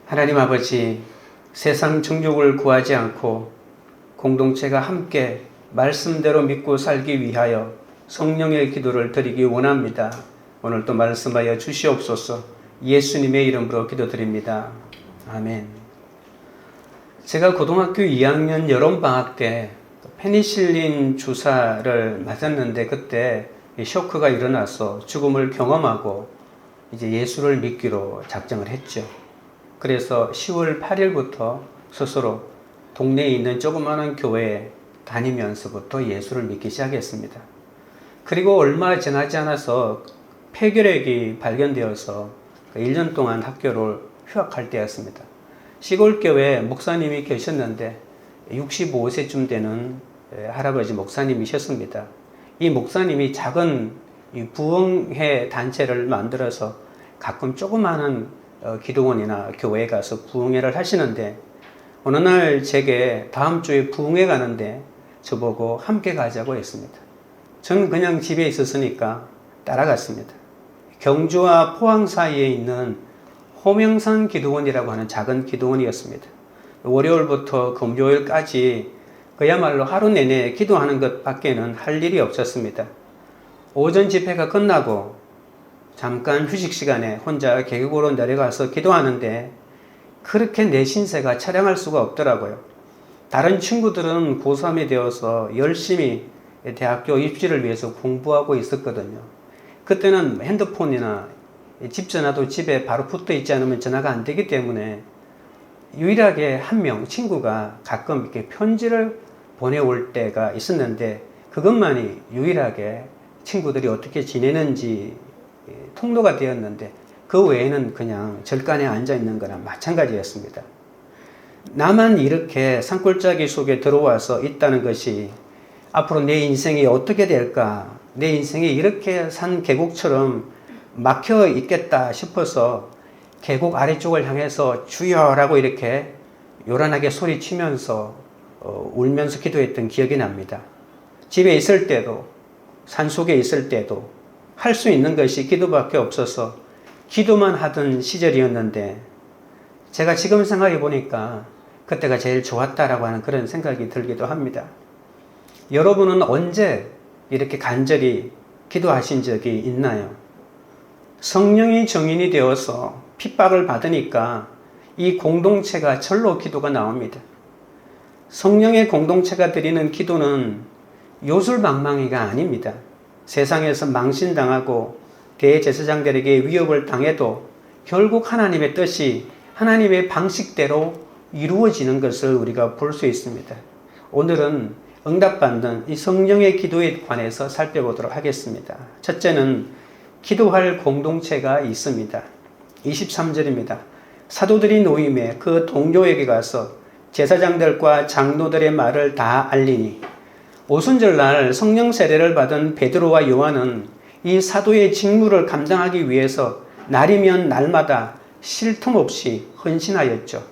하나님 아버지, 세상 정욕을 구하지 않고 공동체가 함께 말씀대로 믿고 살기 위하여 성령의 기도를 드리기 원합니다. 오늘도 말씀하여 주시옵소서. 예수님의 이름으로 기도드립니다. 아멘. 제가 고등학교 2학년 여름방학 때 페니실린 주사를 맞았는데 그때 쇼크가 일어나서 죽음을 경험하고 이제 예수를 믿기로 작정을 했죠. 그래서 10월 8일부터 스스로 동네에 있는 조그마한 교회에 다니면서부터 예수를 믿기 시작했습니다. 그리고 얼마 지나지 않아서 폐결핵이 발견되어서 1년 동안 학교를 휴학할 때였습니다. 시골교회 목사님이 계셨는데 65세쯤 되는 할아버지 목사님이셨습니다. 이 목사님이 작은 부흥회 단체를 만들어서 가끔 조그마한 기도원이나 교회에 가서 부흥회를 하시는데 어느 날 제게 다음 주에 부흥회 가는데 저보고 함께 가자고 했습니다. 저는 그냥 집에 있었으니까 따라갔습니다. 경주와 포항 사이에 있는 호명산 기도원이라고 하는 작은 기도원이었습니다. 월요일부터 금요일까지 그야말로 하루 내내 기도하는 것 밖에는 할 일이 없었습니다. 오전 집회가 끝나고 잠깐 휴식 시간에 혼자 계곡으로 내려가서 기도하는데 그렇게 내 신세가 처량할 수가 없더라고요. 다른 친구들은 고3이 되어서 열심히 대학교 입시를 위해서 공부하고 있었거든요. 그때는 핸드폰이나 집 전화도 집에 바로 붙어 있지 않으면 전화가 안 되기 때문에 유일하게 한 명 친구가 가끔 이렇게 편지를 보내올 때가 있었는데 그것만이 유일하게 친구들이 어떻게 지내는지 통로가 되었는데 그 외에는 그냥 절간에 앉아 있는 거나 마찬가지였습니다. 나만 이렇게 산골짜기 속에 들어와서 있다는 것이 앞으로 내 인생이 어떻게 될까, 내 인생이 이렇게 산 계곡처럼 막혀 있겠다 싶어서 계곡 아래쪽을 향해서 주여라고 이렇게 요란하게 소리치면서 울면서 기도했던 기억이 납니다. 집에 있을 때도 산속에 있을 때도 할 수 있는 것이 기도밖에 없어서 기도만 하던 시절이었는데 제가 지금 생각해 보니까 그때가 제일 좋았다라고 하는 그런 생각이 들기도 합니다. 여러분은 언제 이렇게 간절히 기도하신 적이 있나요? 성령이 정인이 되어서 핍박을 받으니까 이 공동체가 절로 기도가 나옵니다. 성령의 공동체가 드리는 기도는 요술방망이가 아닙니다. 세상에서 망신당하고 대제사장들에게 위협을 당해도 결국 하나님의 뜻이 하나님의 방식대로 이루어지는 것을 우리가 볼 수 있습니다. 오늘은 응답받는 이 성령의 기도에 관해서 살펴보도록 하겠습니다. 첫째는 기도할 공동체가 있습니다. 23절입니다. 사도들이 노임에 그 동료에게 가서 제사장들과 장로들의 말을 다 알리니 오순절날 성령 세례를 받은 베드로와 요한은 이 사도의 직무를 감당하기 위해서 날이면 날마다 쉴 틈 없이 헌신하였죠.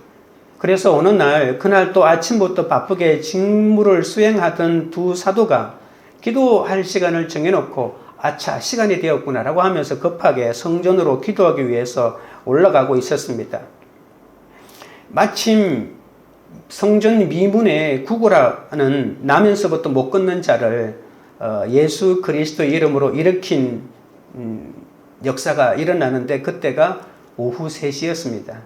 그래서 어느 날 그날 또 아침부터 바쁘게 직무를 수행하던 두 사도가 기도할 시간을 정해놓고 아차 시간이 되었구나라고 하면서 급하게 성전으로 기도하기 위해서 올라가고 있었습니다. 마침 성전 미문에 구구라는 나면서부터 못 걷는 자를 예수 그리스도 이름으로 일으킨 역사가 일어나는데 그때가 오후 3시였습니다.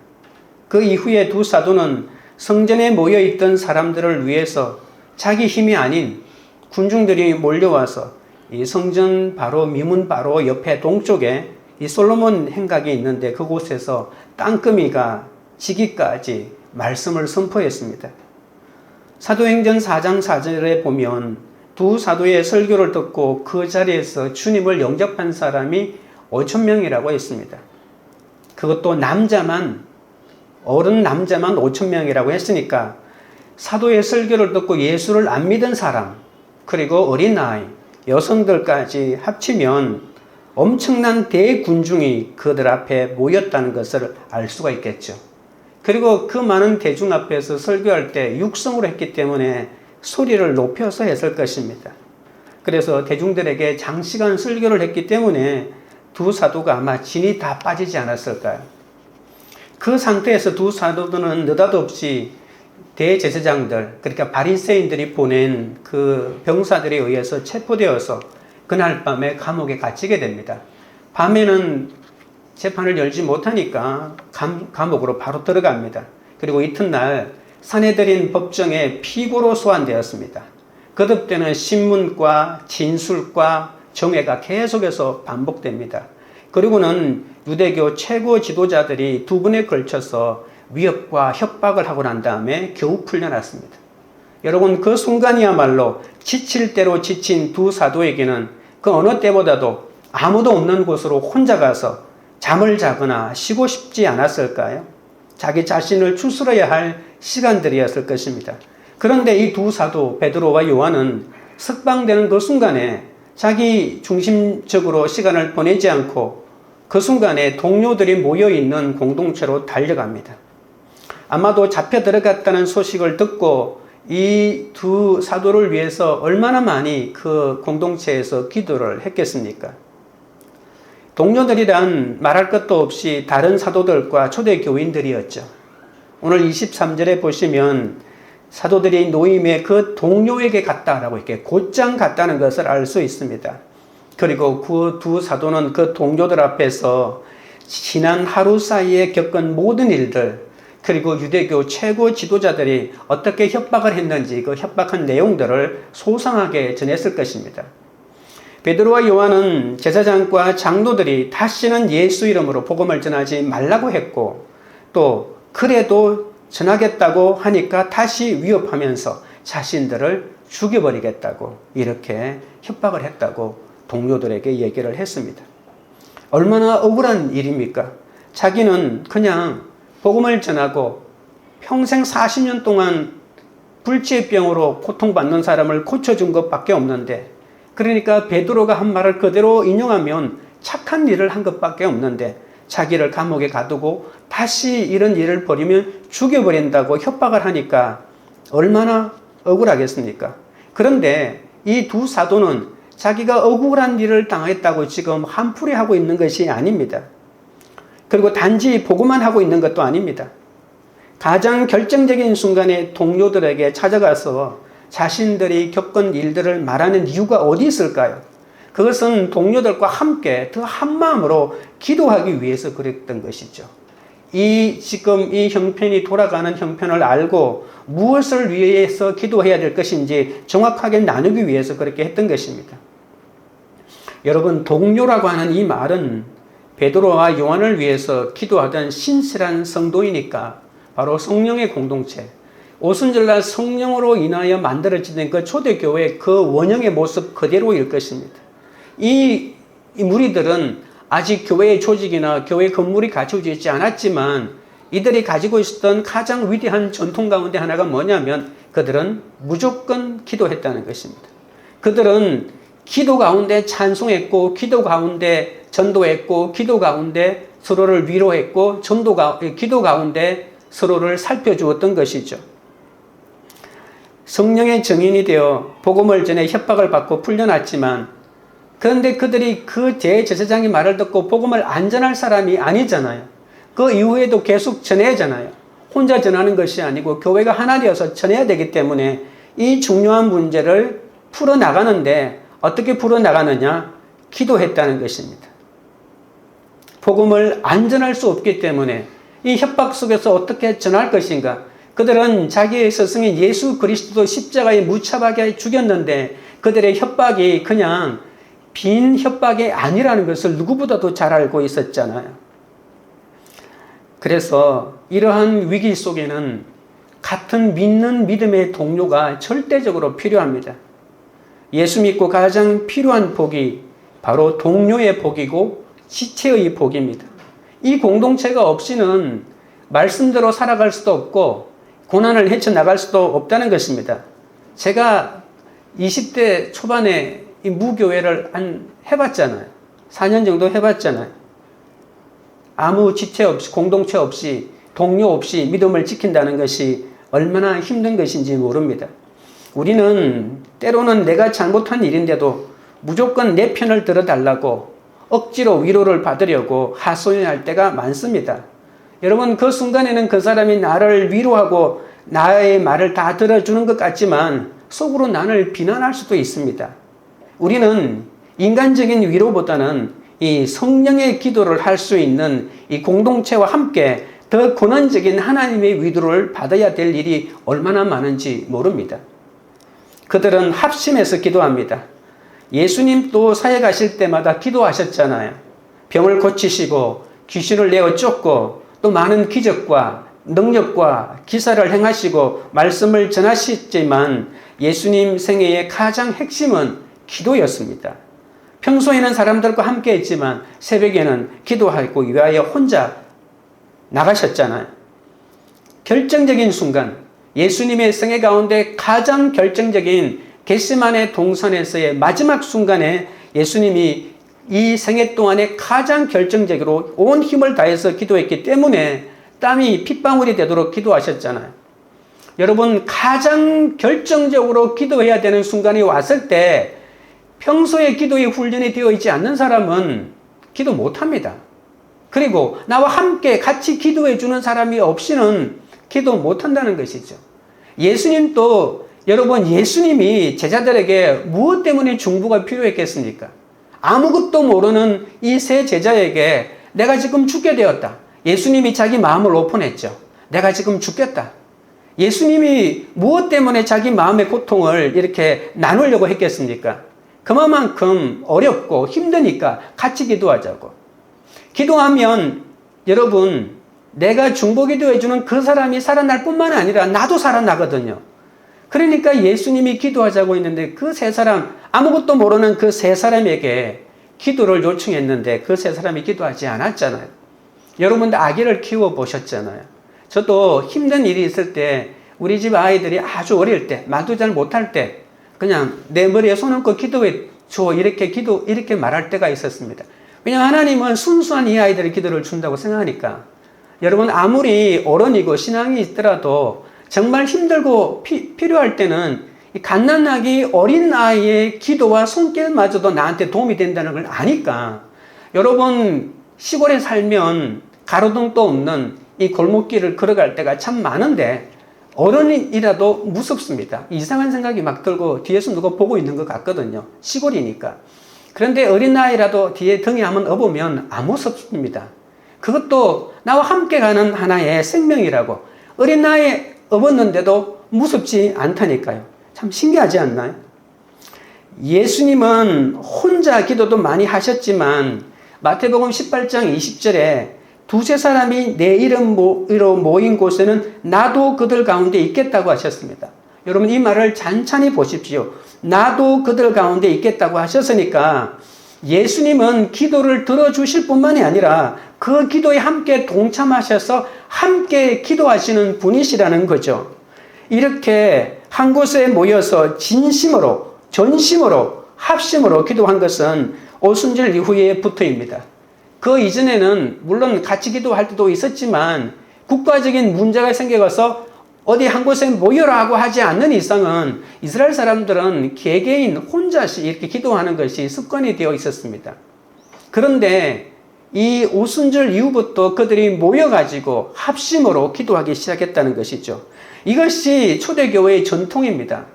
그 이후에 두 사도는 성전에 모여있던 사람들을 위해서 자기 힘이 아닌 군중들이 몰려와서 이 성전 바로 미문 바로 옆에 동쪽에 이 솔로몬 행각이 있는데 그곳에서 땅거미가 지기까지 말씀을 선포했습니다. 사도행전 4장 4절에 보면 두 사도의 설교를 듣고 그 자리에서 주님을 영접한 사람이 5,000명이라고 했습니다. 그것도 어른 남자만 5,000명이라고 했으니까 사도의 설교를 듣고 예수를 안 믿은 사람 그리고 어린아이, 여성들까지 합치면 엄청난 대군중이 그들 앞에 모였다는 것을 알 수가 있겠죠. 그리고 그 많은 대중 앞에서 설교할 때 육성으로 했기 때문에 소리를 높여서 했을 것입니다. 그래서 대중들에게 장시간 설교를 했기 때문에 두 사도가 아마 진이 다 빠지지 않았을까요? 그 상태에서 두 사도들은 느닷없이 대제사장들, 그러니까 바리새인들이 보낸 그 병사들에 의해서 체포되어서 그날 밤에 감옥에 갇히게 됩니다. 밤에는 재판을 열지 못하니까 감옥으로 바로 들어갑니다. 그리고 이튿날 사내들인 법정에 피고로 소환되었습니다. 거듭되는 신문과 진술과 정회가 계속해서 반복됩니다. 그리고는 유대교 최고 지도자들이 두 번에 걸쳐서 위협과 협박을 하고 난 다음에 겨우 풀려났습니다. 여러분, 그 순간이야말로 지칠 대로 지친 두 사도에게는 그 어느 때보다도 아무도 없는 곳으로 혼자 가서 잠을 자거나 쉬고 싶지 않았을까요? 자기 자신을 추스러야 할 시간들이었을 것입니다. 그런데 이 두 사도 베드로와 요한은 석방되는 그 순간에 자기 중심적으로 시간을 보내지 않고 그 순간에 동료들이 모여있는 공동체로 달려갑니다. 아마도 잡혀 들어갔다는 소식을 듣고 이 두 사도를 위해서 얼마나 많이 그 공동체에서 기도를 했겠습니까? 동료들이란 말할 것도 없이 다른 사도들과 초대 교인들이었죠. 오늘 23절에 보시면 사도들이 노임에 그 동료에게 갔다라고 이렇게 곧장 갔다는 것을 알 수 있습니다. 그리고 그 두 사도는 그 동료들 앞에서 지난 하루 사이에 겪은 모든 일들, 그리고 유대교 최고 지도자들이 어떻게 협박을 했는지 그 협박한 내용들을 소상하게 전했을 것입니다. 베드로와 요한은 제사장과 장로들이 다시는 예수 이름으로 복음을 전하지 말라고 했고, 또 그래도 전하겠다고 하니까 다시 위협하면서 자신들을 죽여버리겠다고 이렇게 협박을 했다고 동료들에게 얘기를 했습니다. 얼마나 억울한 일입니까? 자기는 그냥 복음을 전하고 평생 40년 동안 불치병으로 고통받는 사람을 고쳐준 것밖에 없는데, 그러니까 베드로가 한 말을 그대로 인용하면 착한 일을 한 것밖에 없는데 자기를 감옥에 가두고 다시 이런 일을 벌이면 죽여버린다고 협박을 하니까 얼마나 억울하겠습니까? 그런데 이 두 사도는 자기가 억울한 일을 당했다고 지금 한풀이하고 있는 것이 아닙니다. 그리고 단지 보고만 하고 있는 것도 아닙니다. 가장 결정적인 순간에 동료들에게 찾아가서 자신들이 겪은 일들을 말하는 이유가 어디 있을까요? 그것은 동료들과 함께 더 한마음으로 기도하기 위해서 그랬던 것이죠. 지금 이 형편이 돌아가는 형편을 알고 무엇을 위해서 기도해야 될 것인지 정확하게 나누기 위해서 그렇게 했던 것입니다. 여러분, 동료라고 하는 이 말은 베드로와 요한을 위해서 기도하던 신실한 성도이니까 바로 성령의 공동체, 오순절날 성령으로 인하여 만들어지는 그 초대교회 그 원형의 모습 그대로일 것입니다. 이 무리들은 아직 교회의 조직이나 교회 건물이 갖춰져 있지 않았지만 이들이 가지고 있었던 가장 위대한 전통 가운데 하나가 뭐냐면 그들은 무조건 기도했다는 것입니다. 그들은 기도 가운데 찬송했고, 기도 가운데 전도했고, 기도 가운데 서로를 위로했고, 기도 가운데 서로를 살펴주었던 것이죠. 성령의 증인이 되어 복음을 전해 협박을 받고 풀려났지만, 그런데 그들이 그 대제사장의 말을 듣고 복음을 안 전할 사람이 아니잖아요. 그 이후에도 계속 전해야잖아요. 혼자 전하는 것이 아니고 교회가 하나 되어서 전해야 되기 때문에 이 중요한 문제를 풀어나가는데 어떻게 풀어나가느냐? 기도했다는 것입니다. 복음을 안 전할 수 없기 때문에 이 협박 속에서 어떻게 전할 것인가? 그들은 자기의 스승인 예수 그리스도 십자가에 무차하게 죽였는데 그들의 협박이 그냥 빈 협박이 아니라는 것을 누구보다도 잘 알고 있었잖아요. 그래서 이러한 위기 속에는 같은 믿는 믿음의 동료가 절대적으로 필요합니다. 예수 믿고 가장 필요한 복이 바로 동료의 복이고 지체의 복입니다. 이 공동체가 없이는 말씀대로 살아갈 수도 없고 고난을 헤쳐나갈 수도 없다는 것입니다. 제가 20대 초반에 이 무교회를 해봤잖아요. 4년 정도 해봤잖아요. 아무 지체 없이, 공동체 없이, 동료 없이 믿음을 지킨다는 것이 얼마나 힘든 것인지 모릅니다. 우리는 때로는 내가 잘못한 일인데도 무조건 내 편을 들어달라고 억지로 위로를 받으려고 하소연할 때가 많습니다. 여러분, 그 순간에는 그 사람이 나를 위로하고 나의 말을 다 들어주는 것 같지만 속으로 나를 비난할 수도 있습니다. 우리는 인간적인 위로보다는 이 성령의 기도를 할 수 있는 이 공동체와 함께 더 권한적인 하나님의 위로를 받아야 될 일이 얼마나 많은지 모릅니다. 그들은 합심해서 기도합니다. 예수님도 사회 가실 때마다 기도하셨잖아요. 병을 고치시고 귀신을 내어 쫓고 또 많은 기적과 능력과 기사를 행하시고 말씀을 전하셨지만 예수님 생애의 가장 핵심은 기도였습니다. 평소에는 사람들과 함께 했지만 새벽에는 기도하고 위하여 혼자 나가셨잖아요. 결정적인 순간, 예수님의 생애 가운데 가장 결정적인 겟세마네 동산에서의 마지막 순간에 예수님이 이 생애 동안에 가장 결정적으로 온 힘을 다해서 기도했기 때문에 땀이 핏방울이 되도록 기도하셨잖아요. 여러분, 가장 결정적으로 기도해야 되는 순간이 왔을 때 평소에 기도에 훈련이 되어 있지 않는 사람은 기도 못합니다. 그리고 나와 함께 같이 기도해 주는 사람이 없이는 기도 못한다는 것이죠. 예수님도 여러분, 예수님이 제자들에게 무엇 때문에 중보가 필요했겠습니까? 아무것도 모르는 이 세 제자에게 내가 지금 죽게 되었다. 예수님이 자기 마음을 오픈했죠. 내가 지금 죽겠다. 예수님이 무엇 때문에 자기 마음의 고통을 이렇게 나누려고 했겠습니까? 그만큼 어렵고 힘드니까 같이 기도하자고. 기도하면 여러분, 내가 중보 기도해주는 그 사람이 살아날 뿐만 아니라 나도 살아나거든요. 그러니까 예수님이 기도하자고 했는데 그 세 사람, 아무것도 모르는 그 세 사람에게 기도를 요청했는데 그 세 사람이 기도하지 않았잖아요. 여러분도 아기를 키워보셨잖아요. 저도 힘든 일이 있을 때 우리 집 아이들이 아주 어릴 때, 말도 잘 못할 때 그냥 내 머리에 손 얹고 기도해 줘, 이렇게 말할 때가 있었습니다. 왜냐하면 하나님은 순수한 이 아이들의 기도를 준다고 생각하니까. 여러분, 아무리 어른이고 신앙이 있더라도 정말 힘들고 필요할 때는 이 갓난아기 어린 아이의 기도와 손길마저도 나한테 도움이 된다는 걸 아니까. 여러분, 시골에 살면 가로등도 없는 이 골목길을 걸어갈 때가 참 많은데 어른이라도 무섭습니다. 이상한 생각이 막 들고 뒤에서 누가 보고 있는 것 같거든요. 시골이니까. 그런데 어린아이라도 뒤에 등에 한번 업으면 안 무섭습니다. 그것도 나와 함께 가는 하나의 생명이라고. 어린아이 업었는데도 무섭지 않다니까요. 참 신기하지 않나요? 예수님은 혼자 기도도 많이 하셨지만 마태복음 18장 20절에 두세 사람이 내 이름으로 모인 곳에는 나도 그들 가운데 있겠다고 하셨습니다. 여러분, 이 말을 찬찬히 보십시오. 나도 그들 가운데 있겠다고 하셨으니까 예수님은 기도를 들어주실 뿐만이 아니라 그 기도에 함께 동참하셔서 함께 기도하시는 분이시라는 거죠. 이렇게 한 곳에 모여서 진심으로, 전심으로, 합심으로 기도한 것은 오순절 이후의 부터입니다. 그 이전에는 물론 같이 기도할 때도 있었지만 국가적인 문제가 생겨서 어디 한 곳에 모여라고 하지 않는 이상은 이스라엘 사람들은 개개인 혼자씩 이렇게 기도하는 것이 습관이 되어 있었습니다. 그런데 이 오순절 이후부터 그들이 모여가지고 합심으로 기도하기 시작했다는 것이죠. 이것이 초대교회의 전통입니다.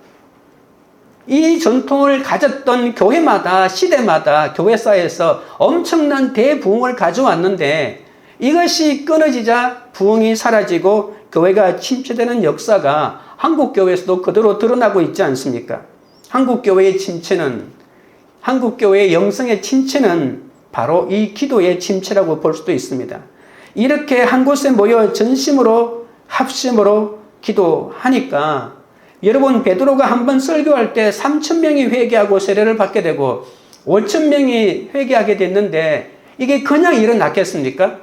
이 전통을 가졌던 교회마다, 시대마다 교회사에서 엄청난 대부흥을 가져왔는데 이것이 끊어지자 부흥이 사라지고 교회가 침체되는 역사가 한국교회에서도 그대로 드러나고 있지 않습니까? 한국교회의 침체는, 한국교회의 영성의 침체는 바로 이 기도의 침체라고 볼 수도 있습니다. 이렇게 한 곳에 모여 전심으로 합심으로 기도하니까 여러분, 베드로가 한번 설교할 때 3,000명이 회개하고 세례를 받게 되고 5,000명이 회개하게 됐는데 이게 그냥 일어났겠습니까?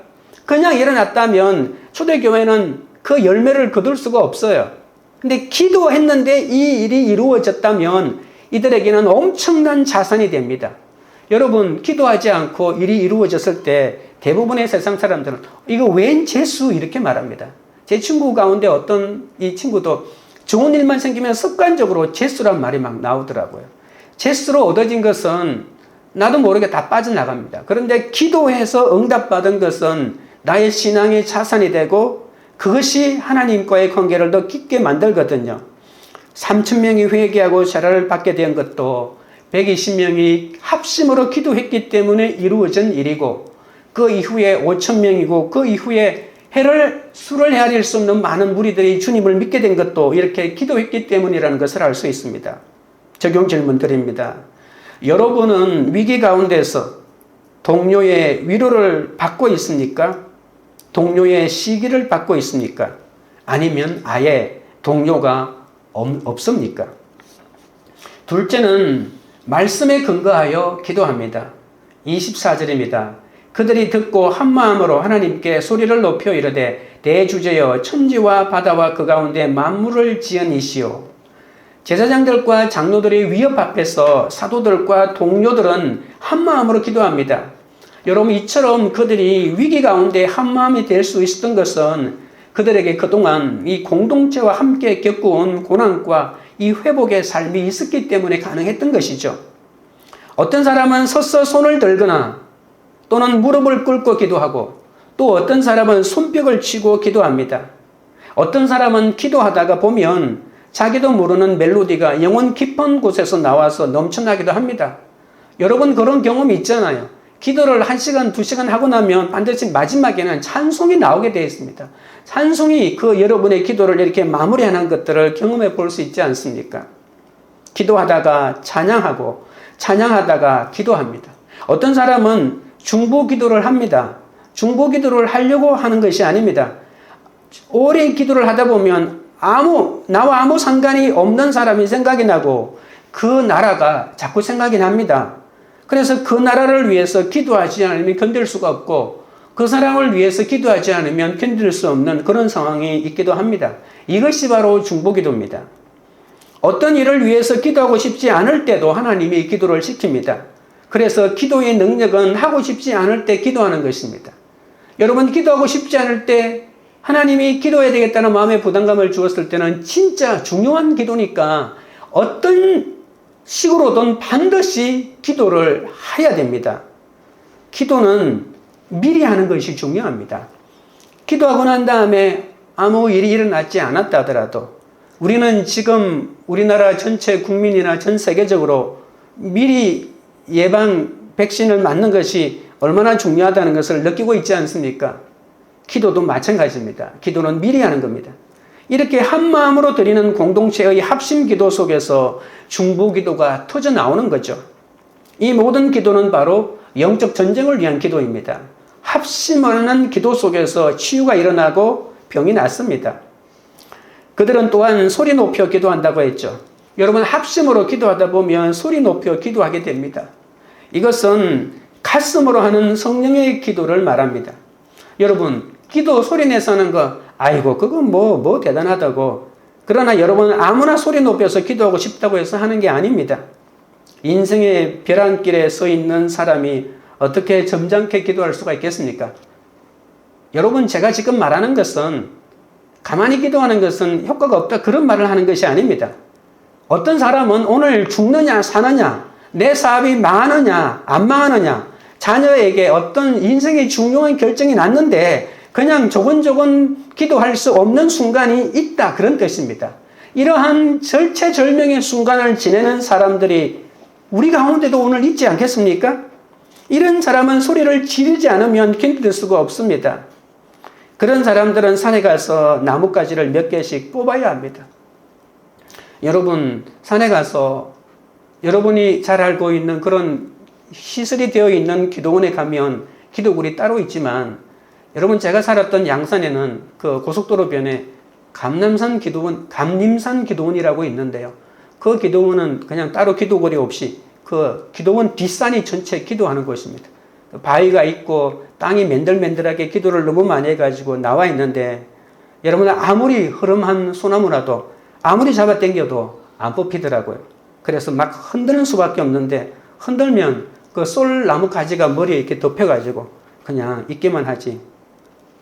그냥 일어났다면 초대교회는 그 열매를 거둘 수가 없어요. 근데 기도했는데 이 일이 이루어졌다면 이들에게는 엄청난 자산이 됩니다. 여러분, 기도하지 않고 일이 이루어졌을 때 대부분의 세상 사람들은 이거 웬 재수 이렇게 말합니다. 제 친구 가운데 어떤 이 친구도 좋은 일만 생기면 습관적으로 재수란 말이 막 나오더라고요. 재수로 얻어진 것은 나도 모르게 다 빠져나갑니다. 그런데 기도해서 응답받은 것은 나의 신앙의 자산이 되고 그것이 하나님과의 관계를 더 깊게 만들거든요. 3,000명이 회개하고 제사를 받게 된 것도 120명이 합심으로 기도했기 때문에 이루어진 일이고, 그 이후에 5,000명이고 그 이후에 수를 헤아릴 수 없는 많은 무리들이 주님을 믿게 된 것도 이렇게 기도했기 때문이라는 것을 알 수 있습니다. 적용 질문 드립니다. 여러분은 위기 가운데서 동료의 위로를 받고 있습니까? 동료의 시기를 받고 있습니까? 아니면 아예 동료가 없습니까? 둘째는 말씀에 근거하여 기도합니다. 24절입니다. 그들이 듣고 한마음으로 하나님께 소리를 높여 이르되 대주제여 천지와 바다와 그 가운데 만물을 지은 이시오. 제사장들과 장로들의 위협 앞에서 사도들과 동료들은 한마음으로 기도합니다. 여러분, 이처럼 그들이 위기 가운데 한마음이 될 수 있었던 것은 그들에게 그동안 이 공동체와 함께 겪어온 고난과 이 회복의 삶이 있었기 때문에 가능했던 것이죠. 어떤 사람은 서서 손을 들거나 또는 무릎을 꿇고 기도하고, 또 어떤 사람은 손뼉을 치고 기도합니다. 어떤 사람은 기도하다가 보면 자기도 모르는 멜로디가 영혼 깊은 곳에서 나와서 넘쳐나기도 합니다. 여러분, 그런 경험이 있잖아요. 기도를 1시간, 2시간 하고 나면 반드시 마지막에는 찬송이 나오게 되어 있습니다. 찬송이 그 여러분의 기도를 이렇게 마무리하는 것들을 경험해 볼 수 있지 않습니까? 기도하다가 찬양하고, 찬양하다가 기도합니다. 어떤 사람은 중보 기도를 합니다. 중보 기도를 하려고 하는 것이 아닙니다. 오래 기도를 하다 보면 나와 아무 상관이 없는 사람이 생각이 나고 그 나라가 자꾸 생각이 납니다. 그래서 그 나라를 위해서 기도하지 않으면 견딜 수가 없고, 그 사람을 위해서 기도하지 않으면 견딜 수 없는 그런 상황이 있기도 합니다. 이것이 바로 중보 기도입니다. 어떤 일을 위해서 기도하고 싶지 않을 때도 하나님이 기도를 시킵니다. 그래서 기도의 능력은 하고 싶지 않을 때 기도하는 것입니다. 여러분, 기도하고 싶지 않을 때 하나님이 기도해야 되겠다는 마음의 부담감을 주었을 때는 진짜 중요한 기도니까 어떤 식으로든 반드시 기도를 해야 됩니다. 기도는 미리 하는 것이 중요합니다. 기도하고 난 다음에 아무 일이 일어나지 않았다 하더라도 우리는 지금 우리나라 전체 국민이나 전 세계적으로 미리 예방 백신을 맞는 것이 얼마나 중요하다는 것을 느끼고 있지 않습니까? 기도도 마찬가지입니다. 기도는 미리 하는 겁니다. 이렇게 한마음으로 드리는 공동체의 합심 기도 속에서 중보 기도가 터져 나오는 거죠. 이 모든 기도는 바로 영적 전쟁을 위한 기도입니다. 합심하는 기도 속에서 치유가 일어나고 병이 낫습니다. 그들은 또한 소리 높여 기도한다고 했죠. 여러분, 합심으로 기도하다 보면 소리 높여 기도하게 됩니다. 이것은 가슴으로 하는 성령의 기도를 말합니다. 여러분, 기도 소리내서 하는 거, 아이고 그건 뭐 대단하다고. 그러나 여러분, 아무나 소리 높여서 기도하고 싶다고 해서 하는 게 아닙니다. 인생의 벼랑길에 서 있는 사람이 어떻게 점잖게 기도할 수가 있겠습니까? 여러분, 제가 지금 말하는 것은, 가만히 기도하는 것은 효과가 없다, 그런 말을 하는 것이 아닙니다. 어떤 사람은 오늘 죽느냐 사느냐, 내 사업이 망하느냐 안 망하느냐, 자녀에게 어떤 인생의 중요한 결정이 났는데 그냥 조곤조곤 기도할 수 없는 순간이 있다, 그런 뜻입니다. 이러한 절체절명의 순간을 지내는 사람들이 우리 가운데도 오늘 있지 않겠습니까? 이런 사람은 소리를 지르지 않으면 견딜 수가 없습니다. 그런 사람들은 산에 가서 나뭇가지를 몇 개씩 뽑아야 합니다. 여러분, 산에 가서 여러분이 잘 알고 있는 그런 시설이 되어 있는 기도원에 가면 기도굴이 따로 있지만, 여러분, 제가 살았던 양산에는 그 고속도로변에 감림산 기도원이라고 있는데요. 그 기도원은 그냥 따로 기도굴이 없이 그 기도원 뒷산이 전체 기도하는 곳입니다. 바위가 있고 땅이 맨들맨들하게 기도를 너무 많이 해가지고 나와 있는데, 여러분, 아무리 흐름한 소나무라도 아무리 잡아당겨도 안 뽑히더라고요. 그래서 막 흔드는 수밖에 없는데, 흔들면 그 솔나무 가지가 머리에 이렇게 덮여가지고 그냥 있기만 하지.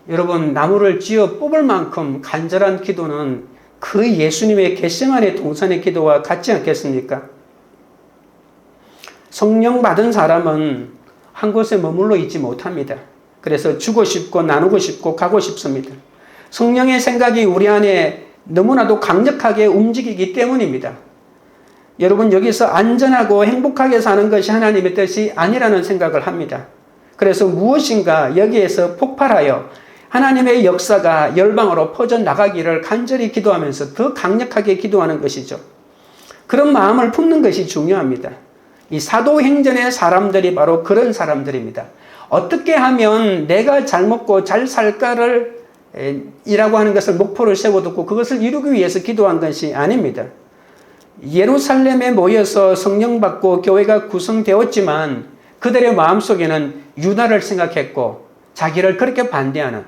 여러분, 나무를 쥐어 뽑을 만큼 간절한 기도는 그 예수님의 겟세마네 동산의 기도와 같지 않겠습니까? 성령 받은 사람은 한 곳에 머물러 있지 못합니다. 그래서 주고 싶고 나누고 싶고 가고 싶습니다. 성령의 생각이 우리 안에 너무나도 강력하게 움직이기 때문입니다. 여러분, 여기서 안전하고 행복하게 사는 것이 하나님의 뜻이 아니라는 생각을 합니다. 그래서 무엇인가 여기에서 폭발하여 하나님의 역사가 열방으로 퍼져나가기를 간절히 기도하면서 더 강력하게 기도하는 것이죠. 그런 마음을 품는 것이 중요합니다. 이 사도행전의 사람들이 바로 그런 사람들입니다. 어떻게 하면 내가 잘 먹고 잘 살까를 이라고 하는 것을 목표를 세워두고 그것을 이루기 위해서 기도한 것이 아닙니다. 예루살렘에 모여서 성령 받고 교회가 구성되었지만 그들의 마음속에는 유다를 생각했고 자기를 그렇게 반대하는,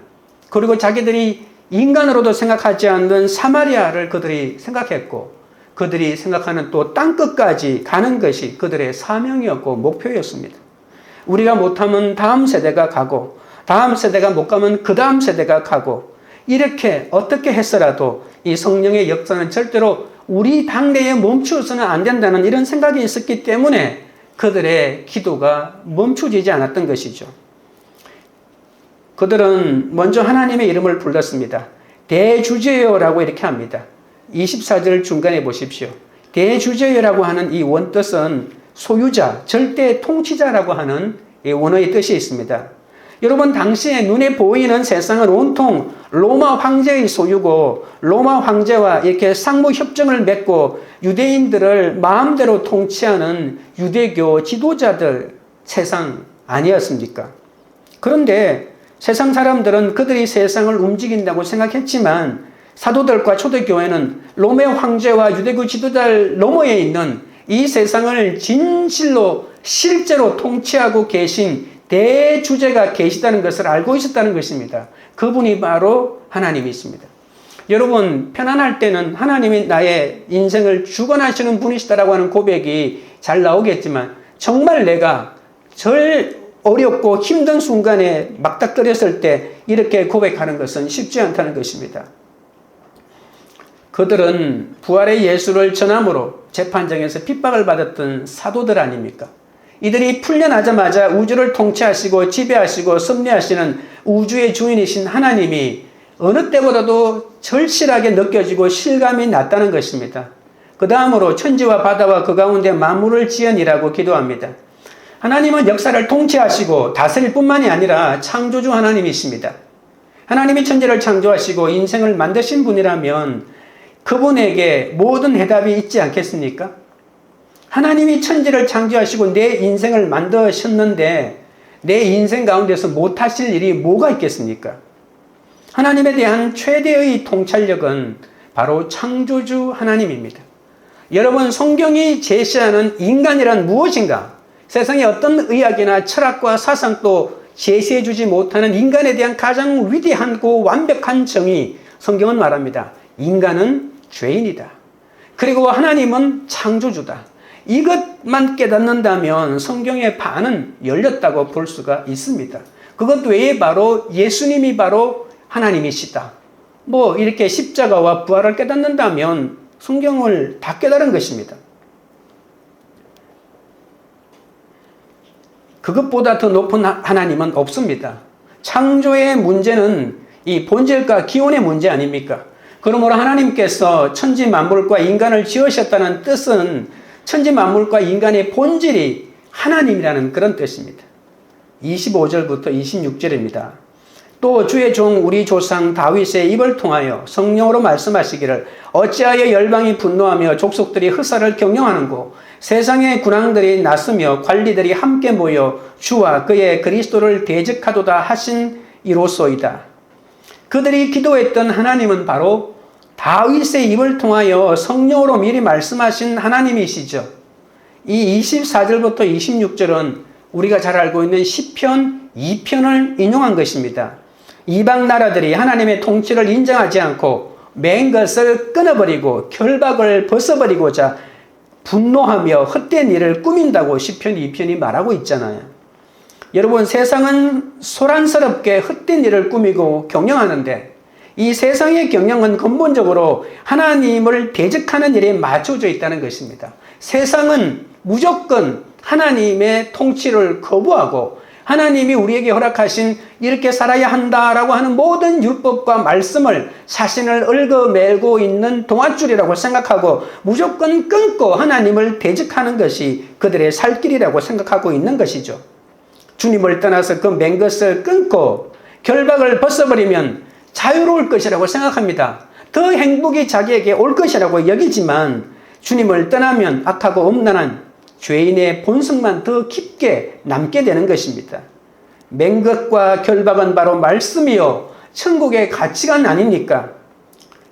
그리고 자기들이 인간으로도 생각하지 않는 사마리아를 그들이 생각했고 그들이 생각하는 또 땅끝까지 가는 것이 그들의 사명이었고 목표였습니다. 우리가 못하면 다음 세대가 가고 다음 세대가 못 가면 그 다음 세대가 가고, 이렇게 어떻게 했어라도 이 성령의 역사는 절대로 우리 당내에 멈추어서는 안 된다는 이런 생각이 있었기 때문에 그들의 기도가 멈춰지지 않았던 것이죠. 그들은 먼저 하나님의 이름을 불렀습니다. 대주제여라고 이렇게 합니다. 24절 중간에 보십시오. 대주제여라고 하는 이 원뜻은 소유자, 절대 통치자라고 하는 이 원어의 뜻이 있습니다. 여러분, 당시에 눈에 보이는 세상은 온통 로마 황제의 소유고 로마 황제와 이렇게 상무협정을 맺고 유대인들을 마음대로 통치하는 유대교 지도자들 세상 아니었습니까? 그런데 세상 사람들은 그들이 세상을 움직인다고 생각했지만 사도들과 초대교회는 로마 황제와 유대교 지도자를 너머에 있는 이 세상을 진실로 실제로 통치하고 계신 대주제가 계시다는 것을 알고 있었다는 것입니다. 그분이 바로 하나님이십니다. 여러분, 편안할 때는 하나님이 나의 인생을 주관하시는 분이시다라고 하는 고백이 잘 나오겠지만 정말 내가 절 어렵고 힘든 순간에 막닥거렸을 때 이렇게 고백하는 것은 쉽지 않다는 것입니다. 그들은 부활의 예수를 전함으로 재판장에서 핍박을 받았던 사도들 아닙니까? 이들이 풀려나자마자 우주를 통치하시고 지배하시고 섭리하시는 우주의 주인이신 하나님이 어느 때보다도 절실하게 느껴지고 실감이 났다는 것입니다. 그 다음으로 천지와 바다와 그 가운데 만물을 지으니라고 기도합니다. 하나님은 역사를 통치하시고 다스릴 뿐만이 아니라 창조주 하나님이십니다. 하나님이 천지를 창조하시고 인생을 만드신 분이라면 그분에게 모든 해답이 있지 않겠습니까? 하나님이 천지를 창조하시고 내 인생을 만드셨는데 내 인생 가운데서 못하실 일이 뭐가 있겠습니까? 하나님에 대한 최대의 통찰력은 바로 창조주 하나님입니다. 여러분, 성경이 제시하는 인간이란 무엇인가? 세상의 어떤 의학이나 철학과 사상도 제시해주지 못하는 인간에 대한 가장 위대하고 완벽한 정의, 성경은 말합니다. 인간은 죄인이다. 그리고 하나님은 창조주다. 이것만 깨닫는다면 성경의 반은 열렸다고 볼 수가 있습니다. 그것 외에 바로 예수님이 바로 하나님이시다. 이렇게 십자가와 부활을 깨닫는다면 성경을 다 깨달은 것입니다. 그것보다 더 높은 하나님은 없습니다. 창조의 문제는 이 본질과 기원의 문제 아닙니까? 그러므로 하나님께서 천지 만물과 인간을 지으셨다는 뜻은 천지 만물과 인간의 본질이 하나님이라는 그런 뜻입니다. 25절부터 26절입니다. 또 주의 종 우리 조상 다윗의 입을 통하여 성령으로 말씀하시기를 어찌하여 열방이 분노하며 족속들이 흑사를 경영하는고 세상의 군왕들이 나서며 관리들이 함께 모여 주와 그의 그리스도를 대적하도다 하신 이로소이다. 그들이 기도했던 하나님은 바로 다윗의 입을 통하여 성령으로 미리 말씀하신 하나님이시죠. 이 24절부터 26절은 우리가 잘 알고 있는 시편 2편을 인용한 것입니다. 이방 나라들이 하나님의 통치를 인정하지 않고 맨 것을 끊어버리고 결박을 벗어버리고자 분노하며 헛된 일을 꾸민다고 시편 2편이 말하고 있잖아요. 여러분, 세상은 소란스럽게 헛된 일을 꾸미고 경영하는데 이 세상의 경영은 근본적으로 하나님을 대적하는 일에 맞춰져 있다는 것입니다. 세상은 무조건 하나님의 통치를 거부하고 하나님이 우리에게 허락하신 이렇게 살아야 한다라고 하는 모든 율법과 말씀을 자신을 얽어매고 있는 동아줄이라고 생각하고 무조건 끊고 하나님을 대적하는 것이 그들의 살 길이라고 생각하고 있는 것이죠. 주님을 떠나서 그 맨 것을 끊고 결박을 벗어버리면 자유로울 것이라고 생각합니다. 더 행복이 자기에게 올 것이라고 여기지만 주님을 떠나면 악하고 음란한 죄인의 본성만 더 깊게 남게 되는 것입니다. 맨 것과 결박은 바로 말씀이요 천국의 가치관 아닙니까?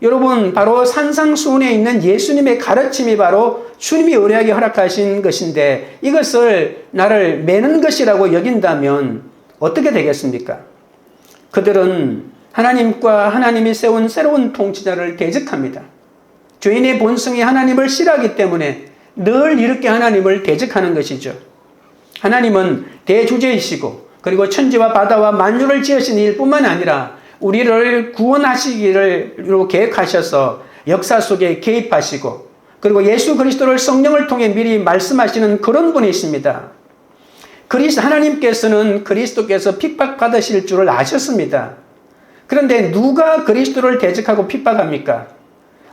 여러분, 바로 산상수훈에 있는 예수님의 가르침이 바로 주님이 의뢰하게 허락하신 것인데 이것을 나를 매는 것이라고 여긴다면 어떻게 되겠습니까? 그들은 하나님과 하나님이 세운 새로운 통치자를 대적합니다. 죄인의 본성이 하나님을 싫어하기 때문에 늘 이렇게 하나님을 대적하는 것이죠. 하나님은 대주제이시고 그리고 천지와 바다와 만유를 지으신 일뿐만 아니라 우리를 구원하시기를 계획하셔서 역사 속에 개입하시고 그리고 예수 그리스도를 성령을 통해 미리 말씀하시는 그런 분이십니다. 하나님께서는 그리스도께서 핍박받으실 줄을 아셨습니다. 그런데 누가 그리스도를 대적하고 핍박합니까?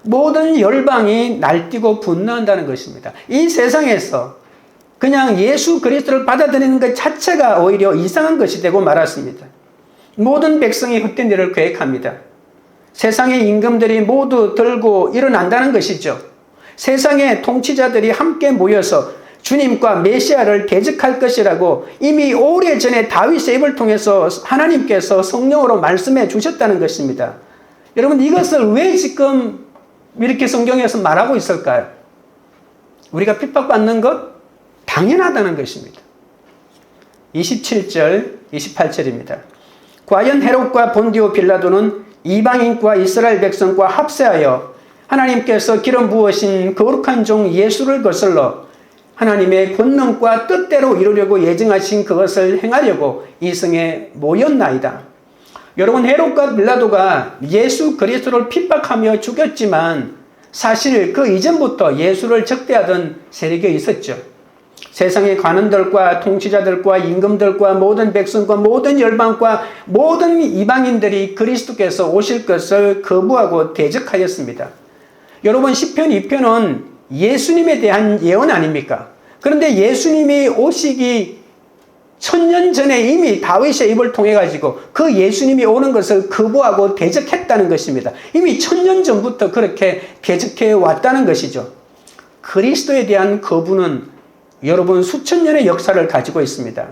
모든 열방이 날뛰고 분노한다는 것입니다. 이 세상에서 그냥 예수 그리스도를 받아들이는 것 자체가 오히려 이상한 것이 되고 말았습니다. 모든 백성이 헛된 일을 계획합니다. 세상의 임금들이 모두 들고 일어난다는 것이죠. 세상의 통치자들이 함께 모여서 주님과 메시아를 대적할 것이라고 이미 오래전에 다윗의 입을 통해서 하나님께서 성령으로 말씀해 주셨다는 것입니다. 여러분, 이것을 왜 지금 이렇게 성경에서 말하고 있을까요? 우리가 핍박받는 것 당연하다는 것입니다. 27절, 28절입니다. 과연 헤롯과 본디오 빌라도는 이방인과 이스라엘 백성과 합세하여 하나님께서 기름 부으신 거룩한 종 예수를 거슬러 하나님의 권능과 뜻대로 이루려고 예정하신 그것을 행하려고 이 성에 모였나이다. 여러분, 헤롯과 빌라도가 예수 그리스도를 핍박하며 죽였지만 사실 그 이전부터 예수를 적대하던 세력이 있었죠. 세상의 관원들과 통치자들과 임금들과 모든 백성과 모든 열방과 모든 이방인들이 그리스도께서 오실 것을 거부하고 대적하였습니다. 여러분, 시편 2편은 예수님에 대한 예언 아닙니까? 그런데 예수님이 오시기 1000년 전에 이미 다윗의 입을 통해 가지고 그 예수님이 오는 것을 거부하고 대적했다는 것입니다. 이미 1000년 전부터 그렇게 대적해 왔다는 것이죠. 그리스도에 대한 거부는 여러분 수천 년의 역사를 가지고 있습니다.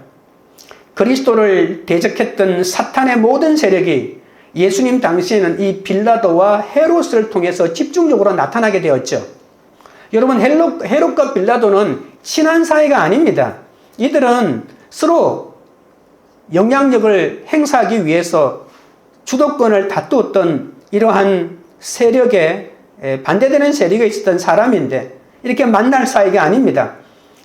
그리스도를 대적했던 사탄의 모든 세력이 예수님 당시에는 이 빌라도와 헤롯을 통해서 집중적으로 나타나게 되었죠. 여러분, 헤롯과 빌라도는 친한 사이가 아닙니다. 이들은 서로 영향력을 행사하기 위해서 주도권을 다투었던 이러한 세력에 반대되는 세력이 있었던 사람인데 이렇게 만날 사이가 아닙니다.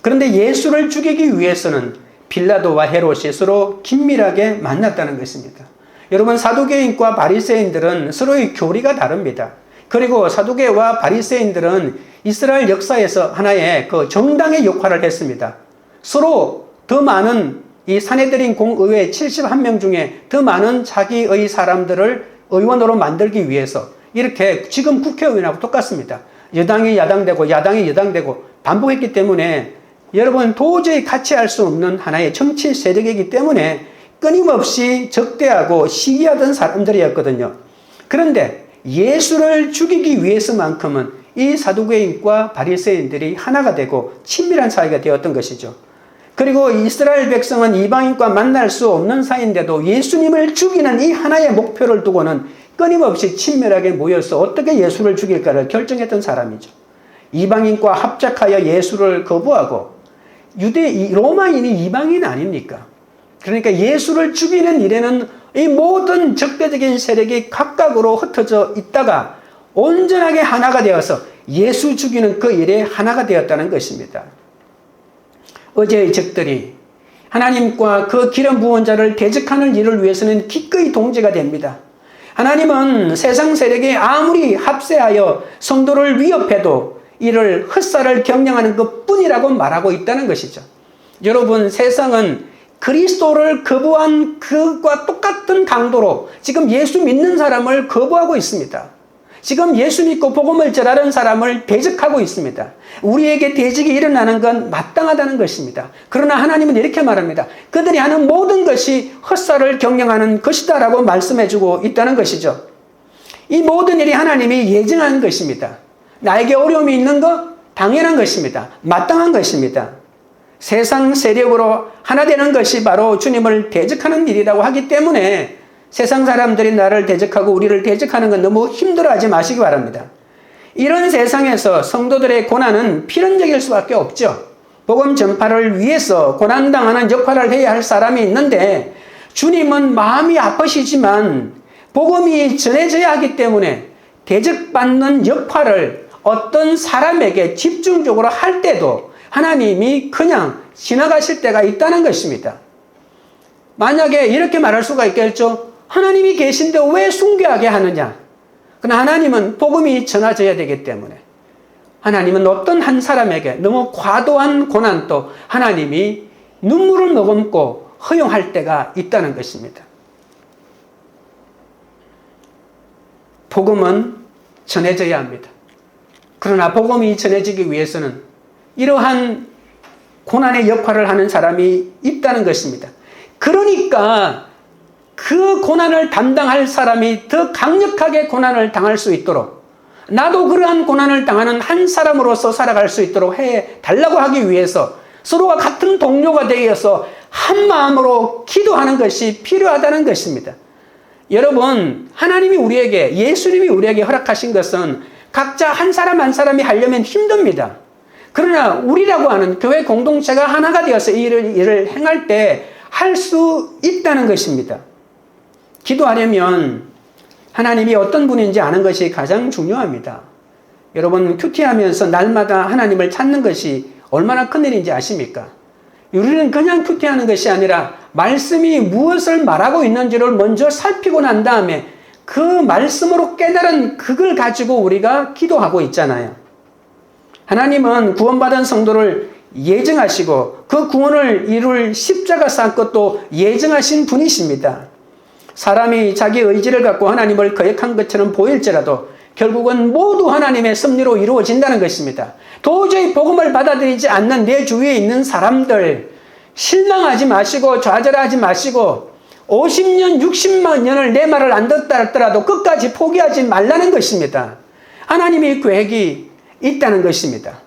그런데 예수를 죽이기 위해서는 빌라도와 헤롯이 서로 긴밀하게 만났다는 것입니다. 여러분, 사두개인과 바리새인들은 서로의 교리가 다릅니다. 그리고 사두개와 바리새인들은 이스라엘 역사에서 하나의 그 정당의 역할을 했습니다. 서로 더 많은 이 사내들인 공의회 71명 중에 더 많은 자기의 사람들을 의원으로 만들기 위해서 이렇게 지금 국회의원하고 똑같습니다. 여당이 야당되고 야당이 여당되고 반복했기 때문에 여러분 도저히 같이 할 수 없는 하나의 정치 세력이기 때문에 끊임없이 적대하고 시기하던 사람들이었거든요. 그런데 예수를 죽이기 위해서만큼은 이 사두개인과 바리새인들이 하나가 되고 친밀한 사이가 되었던 것이죠. 그리고 이스라엘 백성은 이방인과 만날 수 없는 사이인데도 예수님을 죽이는 이 하나의 목표를 두고는 끊임없이 친밀하게 모여서 어떻게 예수를 죽일까를 결정했던 사람이죠. 이방인과 합작하여 예수를 거부하고 로마인이 이방인 아닙니까? 그러니까 예수를 죽이는 일에는 이 모든 적대적인 세력이 각각으로 흩어져 있다가 온전하게 하나가 되어서 예수 죽이는 그 일에 하나가 되었다는 것입니다. 어제의 적들이 하나님과 그 기름 부은 자를 대적하는 일을 위해서는 기꺼이 동지가 됩니다. 하나님은 세상 세력이 아무리 합세하여 성도를 위협해도 이를 헛살을 경영하는 것뿐이라고 말하고 있다는 것이죠. 여러분, 세상은 그리스도를 거부한 그것과 똑같은 강도로 지금 예수 믿는 사람을 거부하고 있습니다. 지금 예수 믿고 복음을 전하는 사람을 대적하고 있습니다. 우리에게 대적이 일어나는 건 마땅하다는 것입니다. 그러나 하나님은 이렇게 말합니다. 그들이 하는 모든 것이 헛살을 경영하는 것이다 라고 말씀해주고 있다는 것이죠. 이 모든 일이 하나님이 예정한 것입니다. 나에게 어려움이 있는 것 당연한 것입니다. 마땅한 것입니다. 세상 세력으로 하나 되는 것이 바로 주님을 대적하는 일이라고 하기 때문에 세상 사람들이 나를 대적하고 우리를 대적하는 건 너무 힘들어하지 마시기 바랍니다. 이런 세상에서 성도들의 고난은 필연적일 수밖에 없죠. 복음 전파를 위해서 고난당하는 역할을 해야 할 사람이 있는데 주님은 마음이 아프시지만 복음이 전해져야 하기 때문에 대적받는 역할을 어떤 사람에게 집중적으로 할 때도 하나님이 그냥 지나가실 때가 있다는 것입니다. 만약에 이렇게 말할 수가 있겠죠. 하나님이 계신데 왜 순교하게 하느냐? 그러나 하나님은 복음이 전해져야 되기 때문에 하나님은 어떤 한 사람에게 너무 과도한 고난도 하나님이 눈물을 머금고 허용할 때가 있다는 것입니다. 복음은 전해져야 합니다. 그러나 복음이 전해지기 위해서는 이러한 고난의 역할을 하는 사람이 있다는 것입니다. 그러니까 그 고난을 담당할 사람이 더 강력하게 고난을 당할 수 있도록 나도 그러한 고난을 당하는 한 사람으로서 살아갈 수 있도록 해달라고 하기 위해서 서로가 같은 동료가 되어서 한 마음으로 기도하는 것이 필요하다는 것입니다. 여러분, 하나님이 우리에게, 예수님이 우리에게 허락하신 것은 각자 한 사람 한 사람이 하려면 힘듭니다. 그러나 우리라고 하는 교회 공동체가 하나가 되어서 이 일을 행할 때 할 수 있다는 것입니다. 기도하려면 하나님이 어떤 분인지 아는 것이 가장 중요합니다. 여러분, 큐티하면서 날마다 하나님을 찾는 것이 얼마나 큰일인지 아십니까? 우리는 그냥 큐티하는 것이 아니라 말씀이 무엇을 말하고 있는지를 먼저 살피고 난 다음에 그 말씀으로 깨달은 그걸 가지고 우리가 기도하고 있잖아요. 하나님은 구원받은 성도를 예정하시고 그 구원을 이룰 십자가 사건도 예정하신 분이십니다. 사람이 자기 의지를 갖고 하나님을 거역한 것처럼 보일지라도 결국은 모두 하나님의 섭리로 이루어진다는 것입니다. 도저히 복음을 받아들이지 않는 내 주위에 있는 사람들 실망하지 마시고 좌절하지 마시고 50년 60만 년을 내 말을 안 듣다 할더라도 끝까지 포기하지 말라는 것입니다. 하나님의 계획이 있다는 것입니다.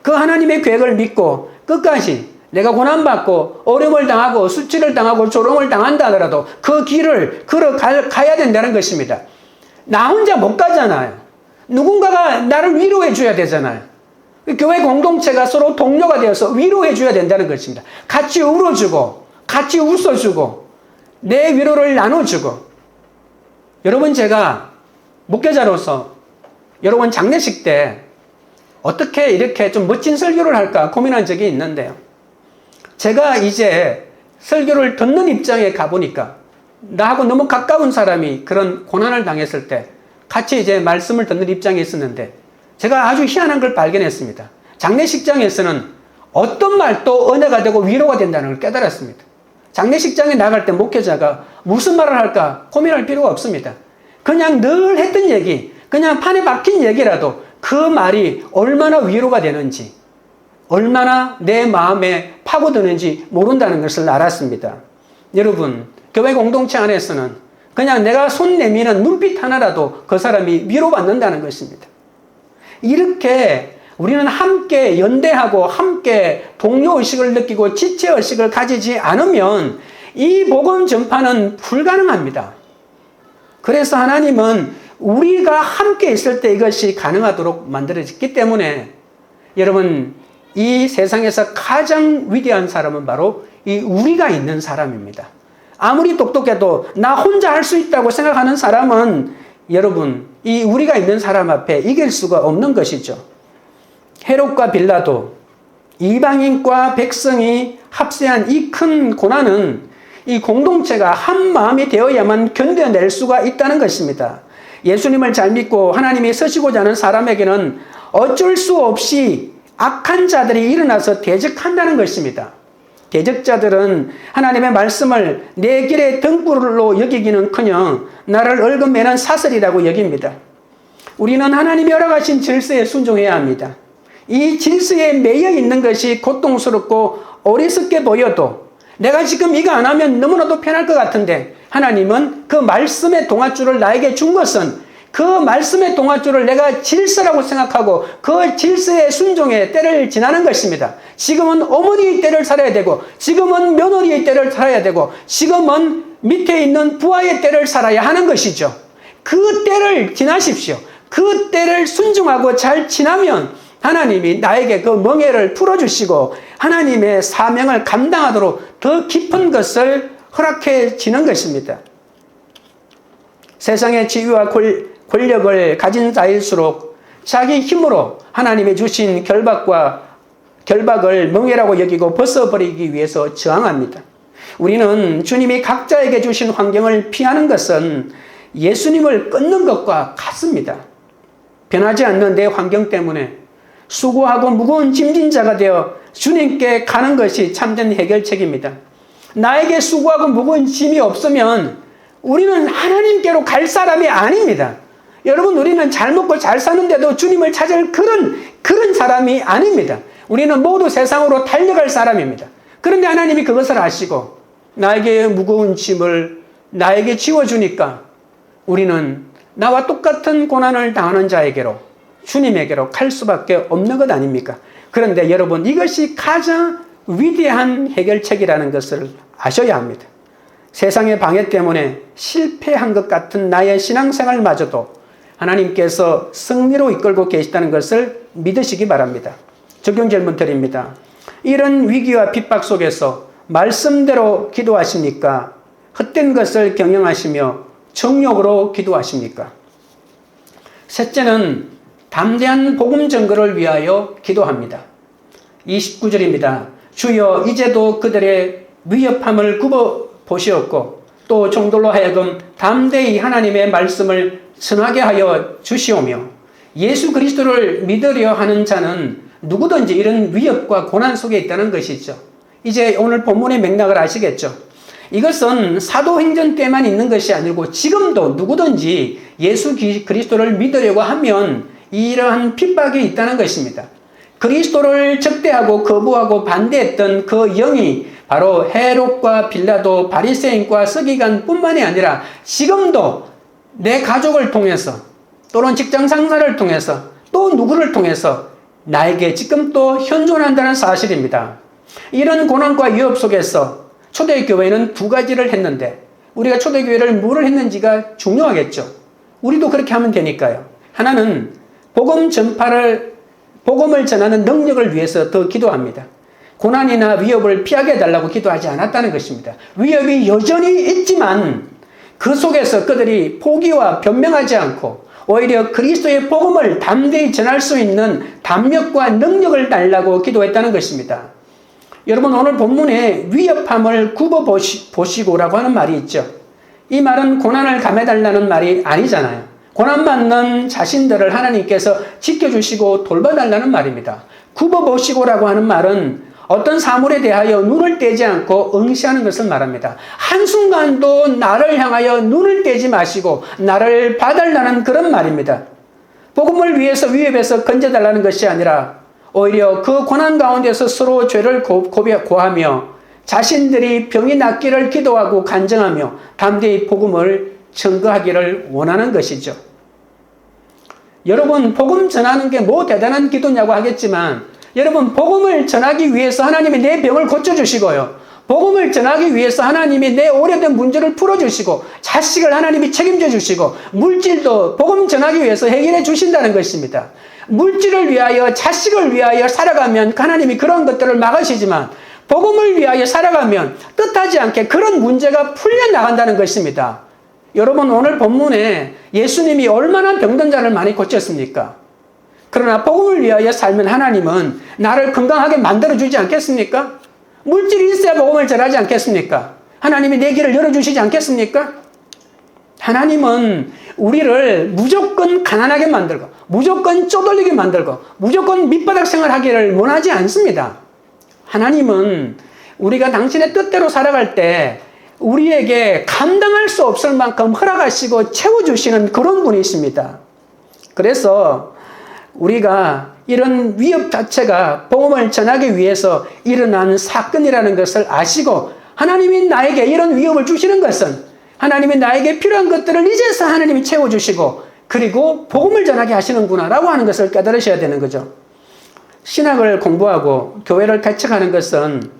그 하나님의 계획을 믿고 끝까지 내가 고난받고 어려움을 당하고 수치를 당하고 조롱을 당한다 하더라도 그 길을 걸어가야 된다는 것입니다. 나 혼자 못 가잖아요. 누군가가 나를 위로해 줘야 되잖아요. 교회 공동체가 서로 동료가 되어서 위로해 줘야 된다는 것입니다. 같이 울어주고 같이 웃어주고 내 위로를 나눠주고. 여러분, 제가 목회자로서 여러분 장례식 때 어떻게 이렇게 좀 멋진 설교를 할까 고민한 적이 있는데요. 제가 이제 설교를 듣는 입장에 가보니까 나하고 너무 가까운 사람이 그런 고난을 당했을 때 같이 이제 말씀을 듣는 입장에 있었는데 제가 아주 희한한 걸 발견했습니다. 장례식장에서는 어떤 말도 은혜가 되고 위로가 된다는 걸 깨달았습니다. 장례식장에 나갈 때 목회자가 무슨 말을 할까 고민할 필요가 없습니다. 그냥 늘 했던 얘기, 그냥 판에 박힌 얘기라도 그 말이 얼마나 위로가 되는지, 얼마나 내 마음에 파고드는지 모른다는 것을 알았습니다. 여러분, 교회 공동체 안에서는 그냥 내가 손 내미는 눈빛 하나라도 그 사람이 위로받는다는 것입니다. 이렇게 우리는 함께 연대하고 함께 동료의식을 느끼고 지체의식을 가지지 않으면 이 복음 전파는 불가능합니다. 그래서 하나님은 우리가 함께 있을 때 이것이 가능하도록 만들어졌기 때문에 여러분, 이 세상에서 가장 위대한 사람은 바로 이 우리가 있는 사람입니다. 아무리 똑똑해도 나 혼자 할 수 있다고 생각하는 사람은 여러분, 이 우리가 있는 사람 앞에 이길 수가 없는 것이죠. 헤롯과 빌라도, 이방인과 백성이 합세한 이 큰 고난은 이 공동체가 한 마음이 되어야만 견뎌낼 수가 있다는 것입니다. 예수님을 잘 믿고 하나님이 서시고자 하는 사람에게는 어쩔 수 없이 악한 자들이 일어나서 대적한다는 것입니다. 대적자들은 하나님의 말씀을 내 길의 등불로 여기기는커녕 나를 얽어매는 사슬이라고 여깁니다. 우리는 하나님이 허락하신 질서에 순종해야 합니다. 이 질서에 매여 있는 것이 고통스럽고 어리석게 보여도 내가 지금 이거 안 하면 너무나도 편할 것 같은데 하나님은 그 말씀의 동아줄을 나에게 준 것은 그 말씀의 동아줄을 내가 질서라고 생각하고 그 질서의 순종에 때를 지나는 것입니다. 지금은 어머니의 때를 살아야 되고 지금은 며느리의 때를 살아야 되고 지금은 밑에 있는 부하의 때를 살아야 하는 것이죠. 그 때를 지나십시오. 그 때를 순종하고 잘 지나면 하나님이 나에게 그 멍에를 풀어주시고 하나님의 사명을 감당하도록 더 깊은 것을 허락해 지는 것입니다. 세상의 지위와 권력을 가진 자일수록 자기 힘으로 하나님이 주신 결박을 멍해라고 여기고 벗어버리기 위해서 저항합니다. 우리는 주님이 각자에게 주신 환경을 피하는 것은 예수님을 끊는 것과 같습니다. 변하지 않는 내 환경 때문에 수고하고 무거운 짐진 자가 되어 주님께 가는 것이 참된 해결책입니다. 나에게 수고하고 무거운 짐이 없으면 우리는 하나님께로 갈 사람이 아닙니다. 여러분, 우리는 잘 먹고 잘 사는데도 주님을 찾을 그런 사람이 아닙니다. 우리는 모두 세상으로 달려갈 사람입니다. 그런데 하나님이 그것을 아시고 나에게 무거운 짐을 나에게 지워주니까 우리는 나와 똑같은 고난을 당하는 자에게로 주님에게로 갈 수밖에 없는 것 아닙니까? 그런데 여러분, 이것이 가장 위대한 해결책이라는 것을 아셔야 합니다. 세상의 방해 때문에 실패한 것 같은 나의 신앙생활마저도 하나님께서 승리로 이끌고 계시다는 것을 믿으시기 바랍니다. 적용 질문 드립니다. 이런 위기와 핍박 속에서 말씀대로 기도하십니까? 헛된 것을 경영하시며 정욕으로 기도하십니까? 셋째는 담대한 복음 증거를 위하여 기도합니다. 29절입니다. 주여 이제도 그들의 위협함을 굽어 보시옵고 또 종들로 하여금 담대히 하나님의 말씀을 전하게 하여 주시오며 예수 그리스도를 믿으려 하는 자는 누구든지 이런 위협과 고난 속에 있다는 것이죠. 이제 오늘 본문의 맥락을 아시겠죠? 이것은 사도행전 때만 있는 것이 아니고 지금도 누구든지 예수 그리스도를 믿으려고 하면 이러한 핍박이 있다는 것입니다. 그리스도를 적대하고 거부하고 반대했던 그 영이 바로 헤롯과 빌라도, 바리새인과 서기관뿐만이 아니라 지금도 내 가족을 통해서 또는 직장 상사를 통해서 또 누구를 통해서 나에게 지금 또 현존한다는 사실입니다. 이런 고난과 위협 속에서 초대교회는 두 가지를 했는데 우리가 초대교회를 뭐를 했는지가 중요하겠죠. 우리도 그렇게 하면 되니까요. 하나는 복음을 전하는 능력을 위해서 더 기도합니다. 고난이나 위협을 피하게 해달라고 기도하지 않았다는 것입니다. 위협이 여전히 있지만 그 속에서 그들이 포기와 변명하지 않고 오히려 그리스도의 복음을 담대히 전할 수 있는 담력과 능력을 달라고 기도했다는 것입니다. 여러분, 오늘 본문에 위협함을 굽어 보시고라고 하는 말이 있죠. 이 말은 고난을 감해달라는 말이 아니잖아요. 고난받는 자신들을 하나님께서 지켜주시고 돌봐달라는 말입니다. 굽어 보시고라고 하는 말은 어떤 사물에 대하여 눈을 떼지 않고 응시하는 것을 말합니다. 한순간도 나를 향하여 눈을 떼지 마시고 나를 봐달라는 그런 말입니다. 복음을 위해서 위협에서 건져달라는 것이 아니라 오히려 그 고난 가운데서 서로 죄를 고하며 자신들이 병이 낫기를 기도하고 간증하며 담대히 복음을 증거하기를 원하는 것이죠. 여러분, 복음 전하는 게 뭐 대단한 기도냐고 하겠지만 여러분, 복음을 전하기 위해서 하나님이 내 병을 고쳐주시고요. 복음을 전하기 위해서 하나님이 내 오래된 문제를 풀어주시고 자식을 하나님이 책임져 주시고 물질도 복음 전하기 위해서 해결해 주신다는 것입니다. 물질을 위하여 자식을 위하여 살아가면 하나님이 그런 것들을 막으시지만 복음을 위하여 살아가면 뜻하지 않게 그런 문제가 풀려나간다는 것입니다. 여러분, 오늘 본문에 예수님이 얼마나 병든 자를 많이 고쳤습니까? 그러나 복음을 위하여 살면 하나님은 나를 건강하게 만들어주지 않겠습니까? 물질이 있어야 복음을 전하지 않겠습니까? 하나님이 내 길을 열어주시지 않겠습니까? 하나님은 우리를 무조건 가난하게 만들고 무조건 쪼들리게 만들고 무조건 밑바닥 생활하기를 원하지 않습니다. 하나님은 우리가 당신의 뜻대로 살아갈 때 우리에게 감당할 수 없을 만큼 허락하시고 채워주시는 그런 분이십니다. 그래서 우리가 이런 위협 자체가 복음을 전하기 위해서 일어난 사건이라는 것을 아시고, 하나님이 나에게 이런 위협을 주시는 것은 하나님이 나에게 필요한 것들을 이제서 하나님이 채워주시고 그리고 복음을 전하게 하시는구나 라고 하는 것을 깨달으셔야 되는 거죠. 신학을 공부하고 교회를 개척하는 것은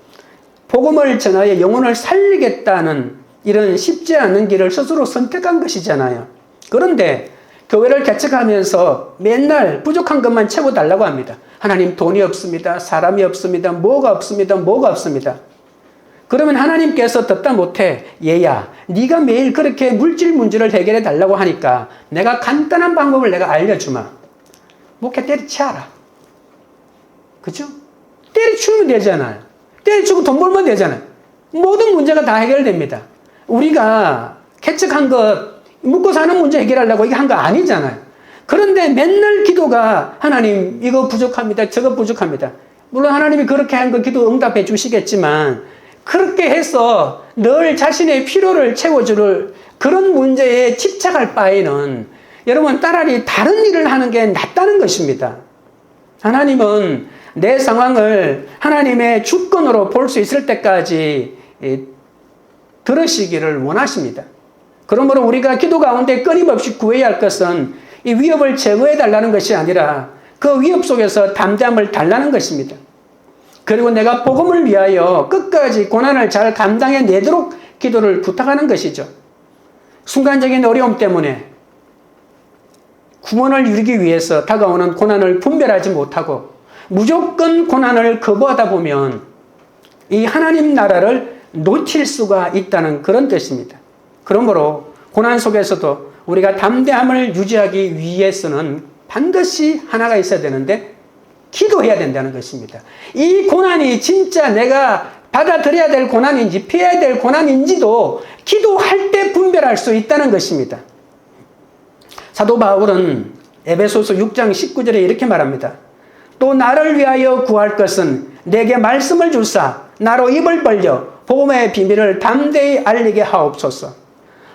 복음을 전하여 영혼을 살리겠다는 이런 쉽지 않은 길을 스스로 선택한 것이잖아요. 그런데 교회를 개척하면서 맨날 부족한 것만 채워달라고 합니다. 하나님, 돈이 없습니다. 사람이 없습니다. 뭐가 없습니다. 뭐가 없습니다. 그러면 하나님께서 듣다 못해, 얘야, 네가 매일 그렇게 물질 문제를 해결해 달라고 하니까 내가 간단한 방법을 내가 알려주마. 목회 때려치워라. 그죠? 때려치우면 되잖아요. 때려치우고 돈 벌면 되잖아요. 모든 문제가 다 해결됩니다. 우리가 개척한 것, 묵고 사는 문제 해결하려고 이게 한 거 아니잖아요. 그런데 맨날 기도가 하나님 이거 부족합니다. 저거 부족합니다. 물론 하나님이 그렇게 한 거 기도 응답해 주시겠지만 그렇게 해서 늘 자신의 필요를 채워줄 그런 문제에 집착할 바에는 여러분 차라리 다른 일을 하는 게 낫다는 것입니다. 하나님은 내 상황을 하나님의 주권으로 볼 수 있을 때까지 들으시기를 원하십니다. 그러므로 우리가 기도 가운데 끊임없이 구해야 할 것은 이 위협을 제거해 달라는 것이 아니라 그 위협 속에서 담대함을 달라는 것입니다. 그리고 내가 복음을 위하여 끝까지 고난을 잘 감당해 내도록 기도를 부탁하는 것이죠. 순간적인 어려움 때문에 구원을 이루기 위해서 다가오는 고난을 분별하지 못하고 무조건 고난을 거부하다 보면 이 하나님 나라를 놓칠 수가 있다는 그런 뜻입니다. 그러므로 고난 속에서도 우리가 담대함을 유지하기 위해서는 반드시 하나가 있어야 되는데 기도해야 된다는 것입니다. 이 고난이 진짜 내가 받아들여야 될 고난인지 피해야 될 고난인지도 기도할 때 분별할 수 있다는 것입니다. 사도 바울은 에베소서 6장 19절에 이렇게 말합니다. 또 나를 위하여 구할 것은 내게 말씀을 주사 나로 입을 벌려 복음의 비밀을 담대히 알리게 하옵소서.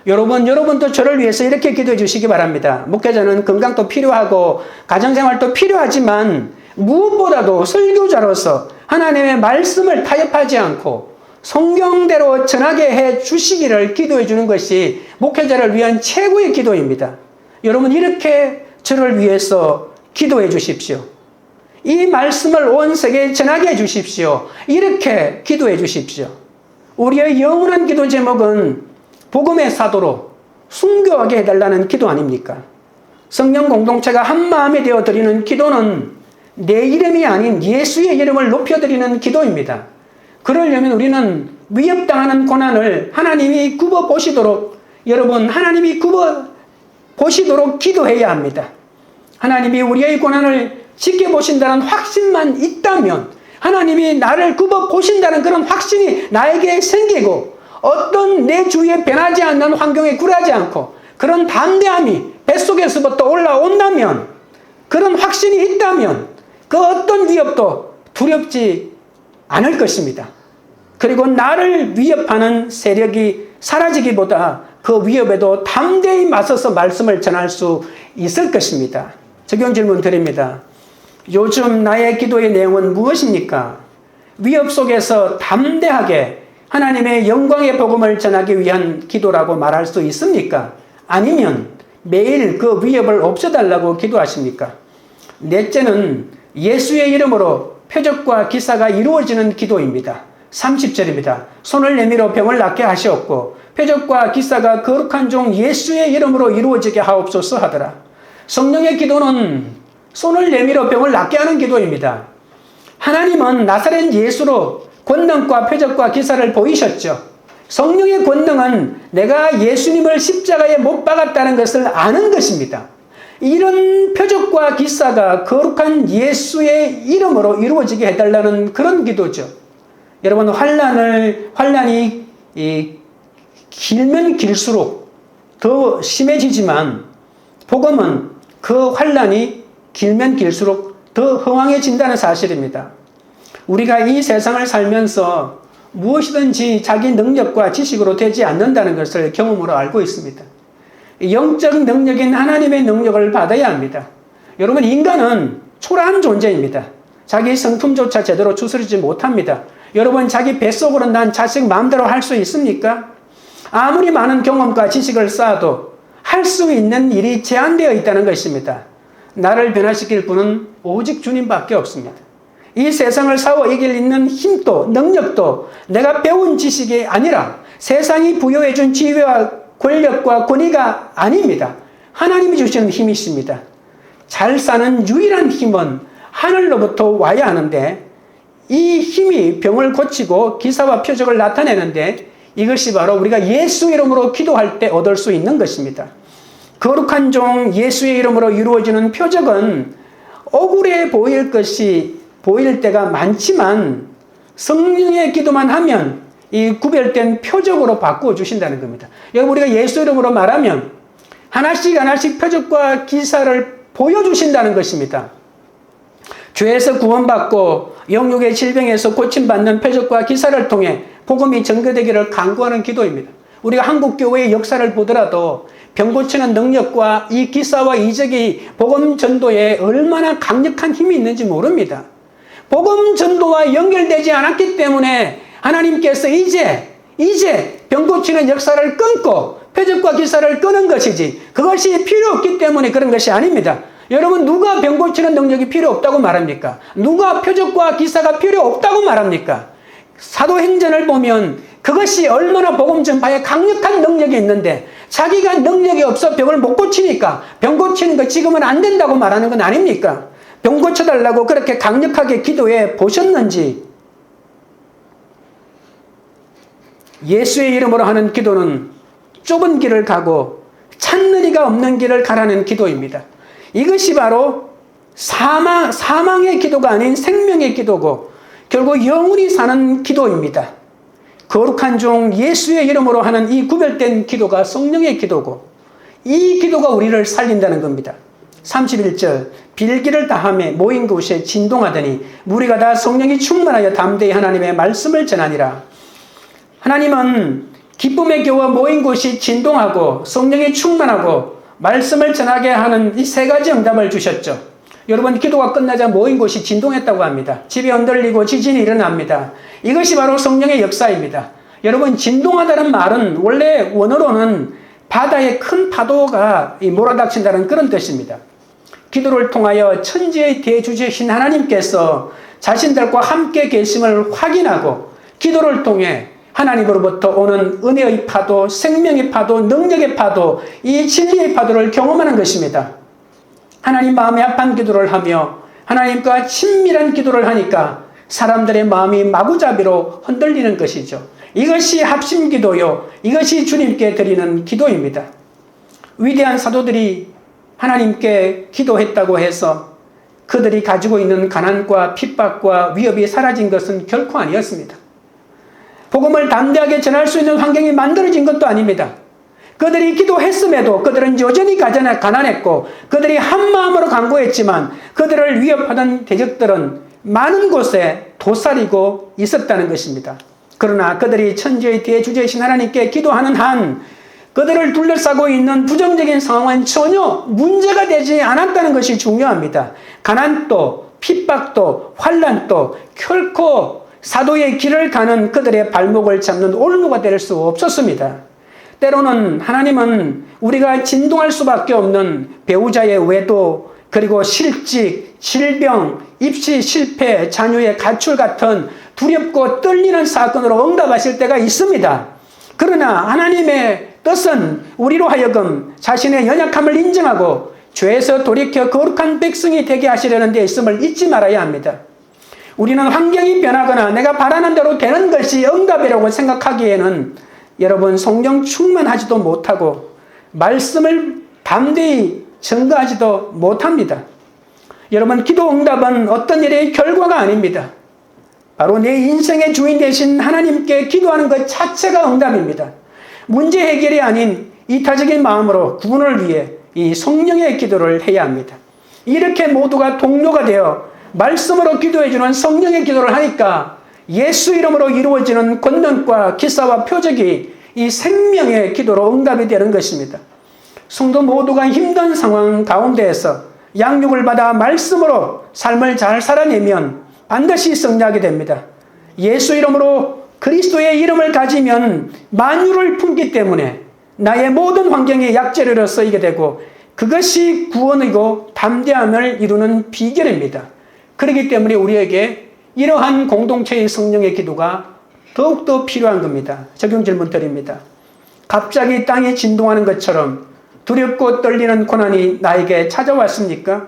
여러분도 저를 위해서 이렇게 기도해 주시기 바랍니다. 목회자는 건강도 필요하고 가정생활도 필요하지만 무엇보다도 설교자로서 하나님의 말씀을 타협하지 않고 성경대로 전하게 해 주시기를 기도해 주는 것이 목회자를 위한 최고의 기도입니다. 여러분 이렇게 저를 위해서 기도해 주십시오. 이 말씀을 온 세계에 전하게 해 주십시오. 이렇게 기도해 주십시오. 우리의 영원한 기도 제목은 복음의 사도로 순교하게 해달라는 기도 아닙니까? 성령 공동체가 한 마음이 되어 드리는 기도는 내 이름이 아닌 예수의 이름을 높여드리는 기도입니다. 그러려면 우리는 위협당하는 고난을 하나님이 굽어보시도록, 여러분 하나님이 굽어보시도록 기도해야 합니다. 하나님이 우리의 고난을 지켜보신다는 확신만 있다면, 하나님이 나를 굽어보신다는 그런 확신이 나에게 생기고 어떤 내 주위에 변하지 않는 환경에 굴하지 않고 그런 담대함이 뱃속에서부터 올라온다면, 그런 확신이 있다면 그 어떤 위협도 두렵지 않을 것입니다. 그리고 나를 위협하는 세력이 사라지기보다 그 위협에도 담대히 맞서서 말씀을 전할 수 있을 것입니다. 적용 질문 드립니다. 요즘 나의 기도의 내용은 무엇입니까? 위협 속에서 담대하게 하나님의 영광의 복음을 전하기 위한 기도라고 말할 수 있습니까? 아니면 매일 그 위협을 없애달라고 기도하십니까? 넷째는 예수의 이름으로 표적과 기사가 이루어지는 기도입니다. 30절입니다. 손을 내밀어 병을 낫게 하시옵고 표적과 기사가 거룩한 종 예수의 이름으로 이루어지게 하옵소서 하더라. 성령의 기도는 손을 내밀어 병을 낫게 하는 기도입니다. 하나님은 나사렛 예수로 권능과 표적과 기사를 보이셨죠. 성령의 권능은 내가 예수님을 십자가에 못 박았다는 것을 아는 것입니다. 이런 표적과 기사가 거룩한 예수의 이름으로 이루어지게 해달라는 그런 기도죠. 여러분 환란이 길면 길수록 더 심해지지만 복음은 그 환란이 길면 길수록 더 허황해진다는 사실입니다. 우리가 이 세상을 살면서 무엇이든지 자기 능력과 지식으로 되지 않는다는 것을 경험으로 알고 있습니다. 영적 능력인 하나님의 능력을 받아야 합니다. 여러분, 인간은 초라한 존재입니다. 자기 성품조차 제대로 추스르지 못합니다. 여러분, 자기 뱃속으로 난 자식 마음대로 할 수 있습니까? 아무리 많은 경험과 지식을 쌓아도 할 수 있는 일이 제한되어 있다는 것입니다. 나를 변화시킬 분은 오직 주님밖에 없습니다. 이 세상을 싸워 이길 있는 힘도 능력도 내가 배운 지식이 아니라 세상이 부여해 준 지위와 권력과 권위가 아닙니다. 하나님이 주시는 힘이십니다. 잘 사는 유일한 힘은 하늘로부터 와야 하는데, 이 힘이 병을 고치고 기사와 표적을 나타내는데, 이것이 바로 우리가 예수 이름으로 기도할 때 얻을 수 있는 것입니다. 거룩한 종 예수의 이름으로 이루어지는 표적은 억울해 보일 때가 많지만 성령의 기도만 하면 이 구별된 표적으로 바꾸어 주신다는 겁니다. 여러분, 우리가 예수 이름으로 말하면 하나씩 표적과 기사를 보여주신다는 것입니다. 죄에서 구원받고 영육의 질병에서 고침받는 표적과 기사를 통해 복음이 전개되기를 간구하는 기도입니다. 우리가 한국교회의 역사를 보더라도 병 고치는 능력과 이 기사와 이적이 복음 전도에 얼마나 강력한 힘이 있는지 모릅니다. 복음 전도와 연결되지 않았기 때문에 하나님께서 이제 병 고치는 역사를 끊고 표적과 기사를 끄는 것이지, 그것이 필요 없기 때문에 그런 것이 아닙니다. 여러분, 누가 병 고치는 능력이 필요 없다고 말합니까? 누가 표적과 기사가 필요 없다고 말합니까? 사도행전을 보면 그것이 얼마나 복음 전파에 강력한 능력이 있는데, 자기가 능력이 없어 병을 못 고치니까 병 고치는 거 지금은 안 된다고 말하는 건 아닙니까? 병 고쳐달라고 그렇게 강력하게 기도해 보셨는지. 예수의 이름으로 하는 기도는 좁은 길을 가고 찾는 이가 없는 길을 가라는 기도입니다. 이것이 바로 사망의 기도가 아닌 생명의 기도고 결국 영원히 사는 기도입니다. 거룩한 종 예수의 이름으로 하는 이 구별된 기도가 성령의 기도고, 이 기도가 우리를 살린다는 겁니다. 31절, 빌기를 다하며 모인 곳에 진동하더니 무리가 다 성령이 충만하여 담대히 하나님의 말씀을 전하니라. 하나님은 기쁨의 교와 모인 곳이 진동하고 성령이 충만하고 말씀을 전하게 하는 이 세 가지 응답을 주셨죠. 여러분, 기도가 끝나자 모인 곳이 진동했다고 합니다. 집이 흔들리고 지진이 일어납니다. 이것이 바로 성령의 역사입니다. 여러분, 진동하다는 말은 원래 원어로는 바다의 큰 파도가 몰아닥친다는 그런 뜻입니다. 기도를 통하여 천지의 대주제신 하나님께서 자신들과 함께 계심을 확인하고 기도를 통해 하나님으로부터 오는 은혜의 파도, 생명의 파도, 능력의 파도, 이 진리의 파도를 경험하는 것입니다. 하나님 마음에 합한 기도를 하며 하나님과 친밀한 기도를 하니까 사람들의 마음이 마구잡이로 흔들리는 것이죠. 이것이 합심기도요, 이것이 주님께 드리는 기도입니다. 위대한 사도들이 하나님께 기도했다고 해서 그들이 가지고 있는 가난과 핍박과 위협이 사라진 것은 결코 아니었습니다. 복음을 담대하게 전할 수 있는 환경이 만들어진 것도 아닙니다. 그들이 기도했음에도 그들은 여전히 가난했고 그들이 한마음으로 간구했지만 그들을 위협하던 대적들은 많은 곳에 도사리고 있었다는 것입니다. 그러나 그들이 천지의 대주제이신 하나님께 기도하는 한 그들을 둘러싸고 있는 부정적인 상황은 전혀 문제가 되지 않았다는 것이 중요합니다. 가난도 핍박도 환난도 결코 사도의 길을 가는 그들의 발목을 잡는 올무가 될 수 없었습니다. 때로는 하나님은 우리가 진동할 수밖에 없는 배우자의 외도, 그리고 실직, 질병, 입시 실패, 자녀의 가출 같은 두렵고 떨리는 사건으로 응답하실 때가 있습니다. 그러나 하나님의 뜻은 우리로 하여금 자신의 연약함을 인정하고 죄에서 돌이켜 거룩한 백성이 되게 하시려는 데 있음을 잊지 말아야 합니다. 우리는 환경이 변하거나 내가 바라는 대로 되는 것이 응답이라고 생각하기에는 여러분, 성령 충만하지도 못하고 말씀을 담대히 전가하지도 못합니다. 여러분, 기도 응답은 어떤 일의 결과가 아닙니다. 바로 내 인생의 주인 되신 하나님께 기도하는 것 자체가 응답입니다. 문제 해결이 아닌 이타적인 마음으로 구원을 위해 이 성령의 기도를 해야 합니다. 이렇게 모두가 동료가 되어 말씀으로 기도해주는 성령의 기도를 하니까 예수 이름으로 이루어지는 권능과 기사와 표적이 이 생명의 기도로 응답이 되는 것입니다. 성도 모두가 힘든 상황 가운데에서 양육을 받아 말씀으로 삶을 잘 살아내면 반드시 승리하게 됩니다. 예수 이름으로 그리스도의 이름을 가지면 만유를 품기 때문에 나의 모든 환경에 약재로서 이게 되고 그것이 구원이고 담대함을 이루는 비결입니다. 그렇기 때문에 우리에게 이러한 공동체의 성령의 기도가 더욱더 필요한 겁니다. 적용 질문 드립니다. 갑자기 땅이 진동하는 것처럼 두렵고 떨리는 고난이 나에게 찾아왔습니까?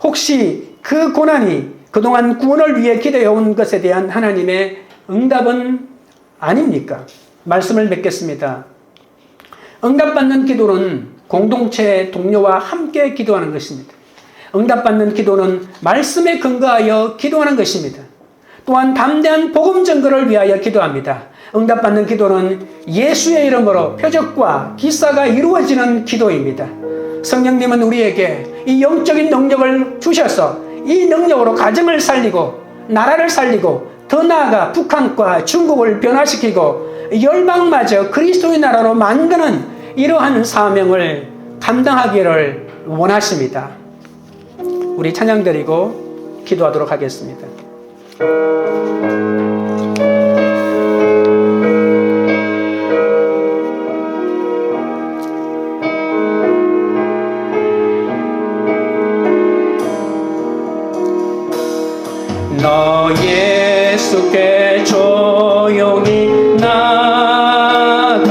혹시 그 고난이 그동안 구원을 위해 기도해온 것에 대한 하나님의 응답은 아닙니까? 말씀을 맺겠습니다. 응답받는 기도는 공동체 동료와 함께 기도하는 것입니다. 응답받는 기도는 말씀에 근거하여 기도하는 것입니다. 또한 담대한 복음 증거를 위하여 기도합니다. 응답받는 기도는 예수의 이름으로 표적과 기사가 이루어지는 기도입니다. 성령님은 우리에게 이 영적인 능력을 주셔서 이 능력으로 가정을 살리고 나라를 살리고 더 나아가 북한과 중국을 변화시키고 열방마저 그리스도의 나라로 만드는 이러한 사명을 감당하기를 원하십니다. 우리 찬양 드리고 기도하도록 하겠습니다. 너 예수께 조용히 나가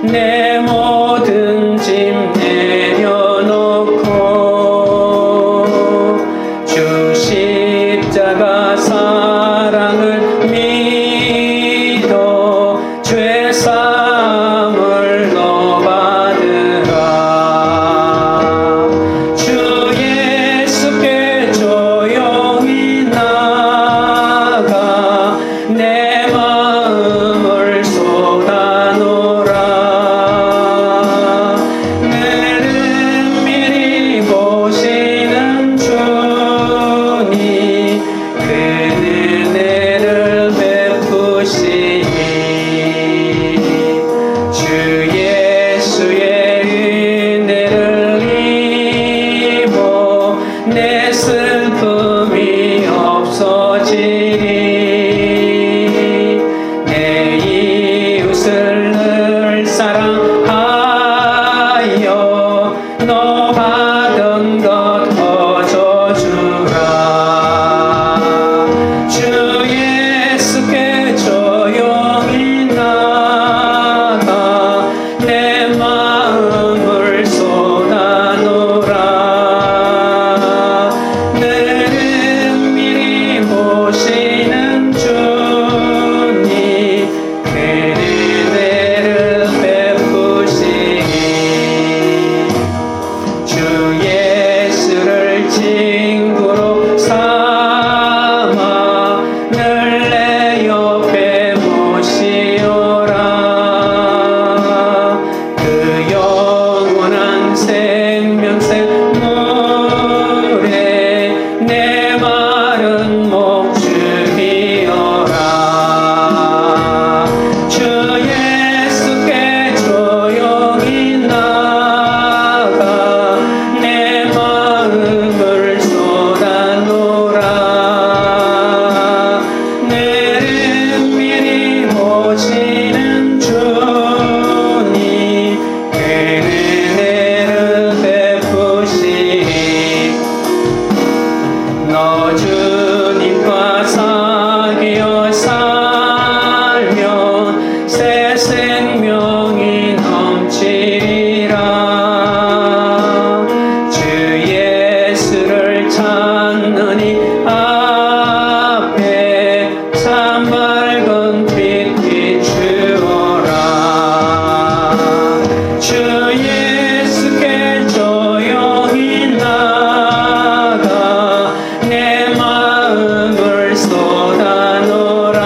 내 모든 짐 내려놓고 주 십자가 사랑을 믿어 죄사함을 너 받으라. 주 예수께 조용히 나가 내 마음을 쏟아놓으라. 너를 미리 보시는 주니 그 은혜를 베푸시니 주 예수의 은혜를 입어 내 슬픔이 없어지리. 내 이웃을 늘 사랑하여 너 받은 것 거저주라. 주 예수께 조용히 나가 내 마음을 쏟아놓으라. 너를 미리 보시는 주니 그 은혜를 베푸시니 주 예수를 친구로 삼아 늘 내 옆에 모시오라. 그 영원한 생명새 물에 내 마른 목 죽이어라. 주 예수께 조용히 나가 내 마음을 쏟아놓으라. 너를 미리 보시는 주니 그 은혜를 베푸시니 너 주님과 사귀어 살면 새 생명이 넘치리라. 주 예수를 찾느니 앞에 참 밝은 빛 비추어라. 주 예수께 조용히 나가 내 마음을 쏟아놓으라.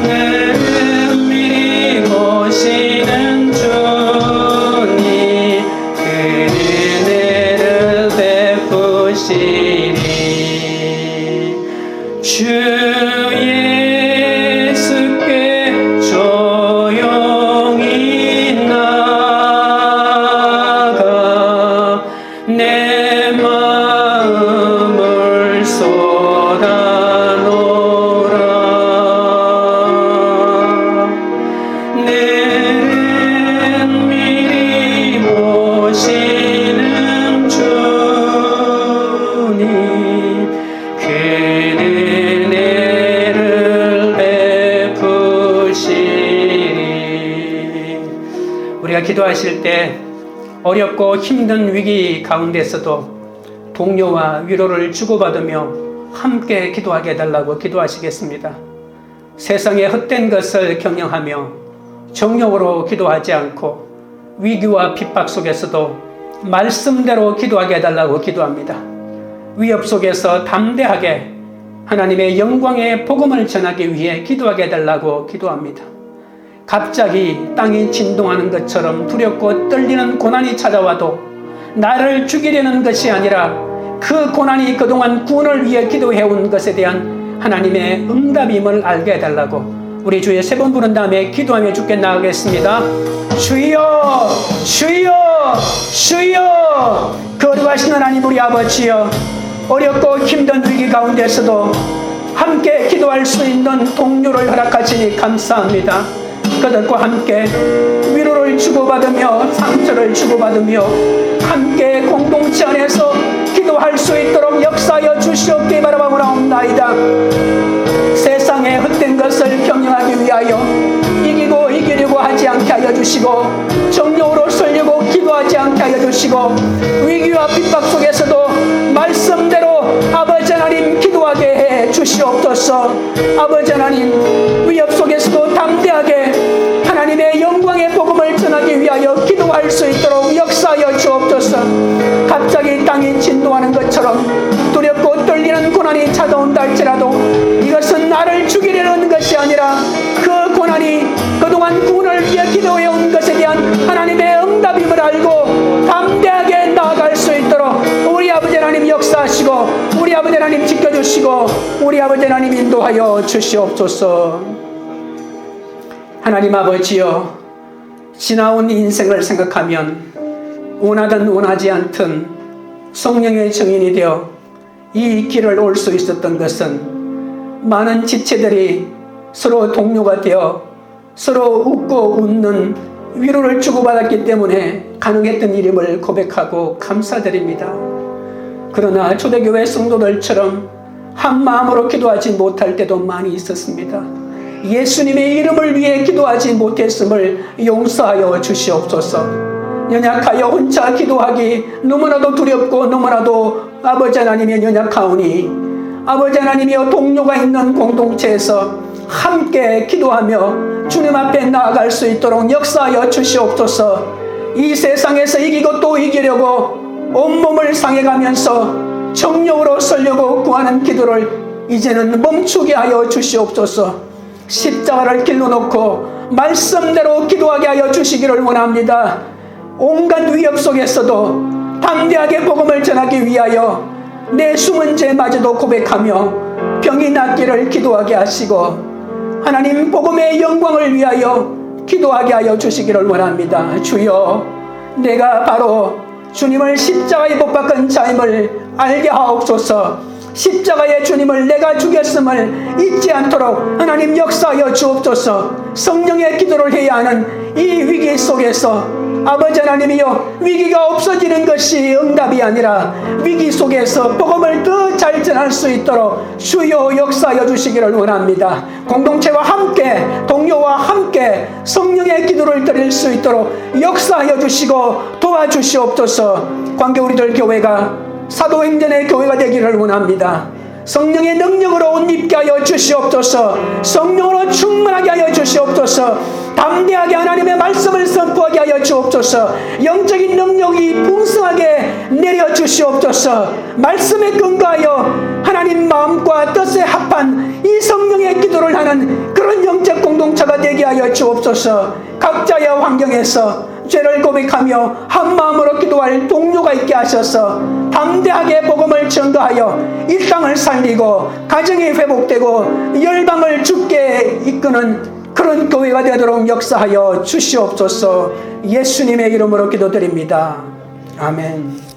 너를 미리 보시는 주니 그 은혜를 베푸시니 주 기도하실 때 어렵고 힘든 위기 가운데서도 동료와 위로를 주고받으며 함께 기도하게 해달라고 기도하시겠습니다. 세상의 헛된 것을 경영하며 정욕으로 기도하지 않고 위기와 핍박 속에서도 말씀대로 기도하게 해달라고 기도합니다. 위협 속에서 담대하게 하나님의 영광의 복음을 전하기 위해 기도하게 해달라고 기도합니다. 갑자기 땅이 진동하는 것처럼 두렵고 떨리는 고난이 찾아와도 나를 죽이려는 것이 아니라 그 고난이 그동안 구원을 위해 기도해온 것에 대한 하나님의 응답임을 알게 해달라고 우리 주의 세 번 부른 다음에 기도하며 주께 나아가겠습니다. 주여 주여 주여. 거룩하신 하나님 우리 아버지여, 어렵고 힘든 위기 가운데서도 함께 기도할 수 있는 동료를 허락하시니 감사합니다. 그들과 함께 위로를 주고받으며 상처를 주고받으며 함께 공동체 안에서 기도할 수 있도록 역사하여 주시옵기 바라옵나이다. 세상의 헛된 것을 경영하기 위하여 이기고 이기려고 하지 않게 하여 주시고 정욕으로 설려고 기도하지 않게 하여 주시고 위기와 핍박 속에서도 말씀대로 아버지 하나님 기도하게 해 주시옵소서. 아버지 하나님, 위협 속에서도 담대하게 하나님의 영광의 복음을 전하기 위하여 기도할 수 있도록 역사하여 주옵소서. 갑자기 땅이 진동하는 것처럼 두렵고 떨리는 고난이 찾아온다 할지라도 이것은 나를 죽이려는 것이 아니라 그 고난이 그동안 구원을 위해 기도해온 것에 대한 하나님의 응답임을 알고 담대하게 나아갈 수 있도록 우리 아버지 하나님 역사하시고 우리 아버지 하나님 지켜주시고 우리 아버지 하나님 인도하여 주시옵소서. 하나님 아버지여, 지나온 인생을 생각하면 원하든 원하지 않든 성령의 증인이 되어 이 길을 올 수 있었던 것은 많은 지체들이 서로 동료가 되어 서로 웃고 웃는 위로를 주고받았기 때문에 가능했던 일임을 고백하고 감사드립니다. 그러나 초대교회 성도들처럼 한 마음으로 기도하지 못할 때도 많이 있었습니다. 예수님의 이름을 위해 기도하지 못했음을 용서하여 주시옵소서. 연약하여 혼자 기도하기 너무나도 두렵고 너무나도 아버지 하나님의 연약하오니 아버지 하나님이여, 동료가 있는 공동체에서 함께 기도하며 주님 앞에 나아갈 수 있도록 역사하여 주시옵소서. 이 세상에서 이기고 또 이기려고 온몸을 상해가면서 정욕으로 설려고 구하는 기도를 이제는 멈추게 하여 주시옵소서. 십자가를 길로 놓고 말씀대로 기도하게 하여 주시기를 원합니다. 온갖 위협 속에서도 담대하게 복음을 전하기 위하여 내 숨은 죄마저도 고백하며 병이 낫기를 기도하게 하시고 하나님 복음의 영광을 위하여 기도하게 하여 주시기를 원합니다. 주여, 내가 바로 주님을 십자가에 못 박은 자임을 알게 하옵소서. 십자가의 주님을 내가 죽였음을 잊지 않도록 하나님 역사하여 주옵소서. 성령의 기도를 해야 하는 이 위기 속에서 아버지 하나님이여, 위기가 없어지는 것이 응답이 아니라 위기 속에서 복음을 더 잘 전할 수 있도록 주여 역사하여 주시기를 원합니다. 공동체와 함께 동료와 함께 성령의 기도를 드릴 수 있도록 역사하여 주시고 도와주시옵소서. 관계 우리들 교회가 사도행전의 교회가 되기를 원합니다. 성령의 능력으로 옷 입게 하여 주시옵소서. 성령으로 충만하게 하여 주시옵소서. 담대하게 하나님의 말씀을 선포하게 하여 주옵소서. 영적인 능력이 풍성하게 내려 주시옵소서. 말씀에 근거하여 하나님 마음과 뜻에 합한 이 성령의 기도를 하는 그런 영적 공동체가 되게 하여 주옵소서. 각자의 환경에서 죄를 고백하며 한 마음으로 기도할 동료가 있게 하셔서 담대하게 복음을 전도하여 이 땅을 살리고 가정이 회복되고 열방을 주께 이끄는 그런 교회가 되도록 역사하여 주시옵소서. 예수님의 이름으로 기도드립니다. 아멘.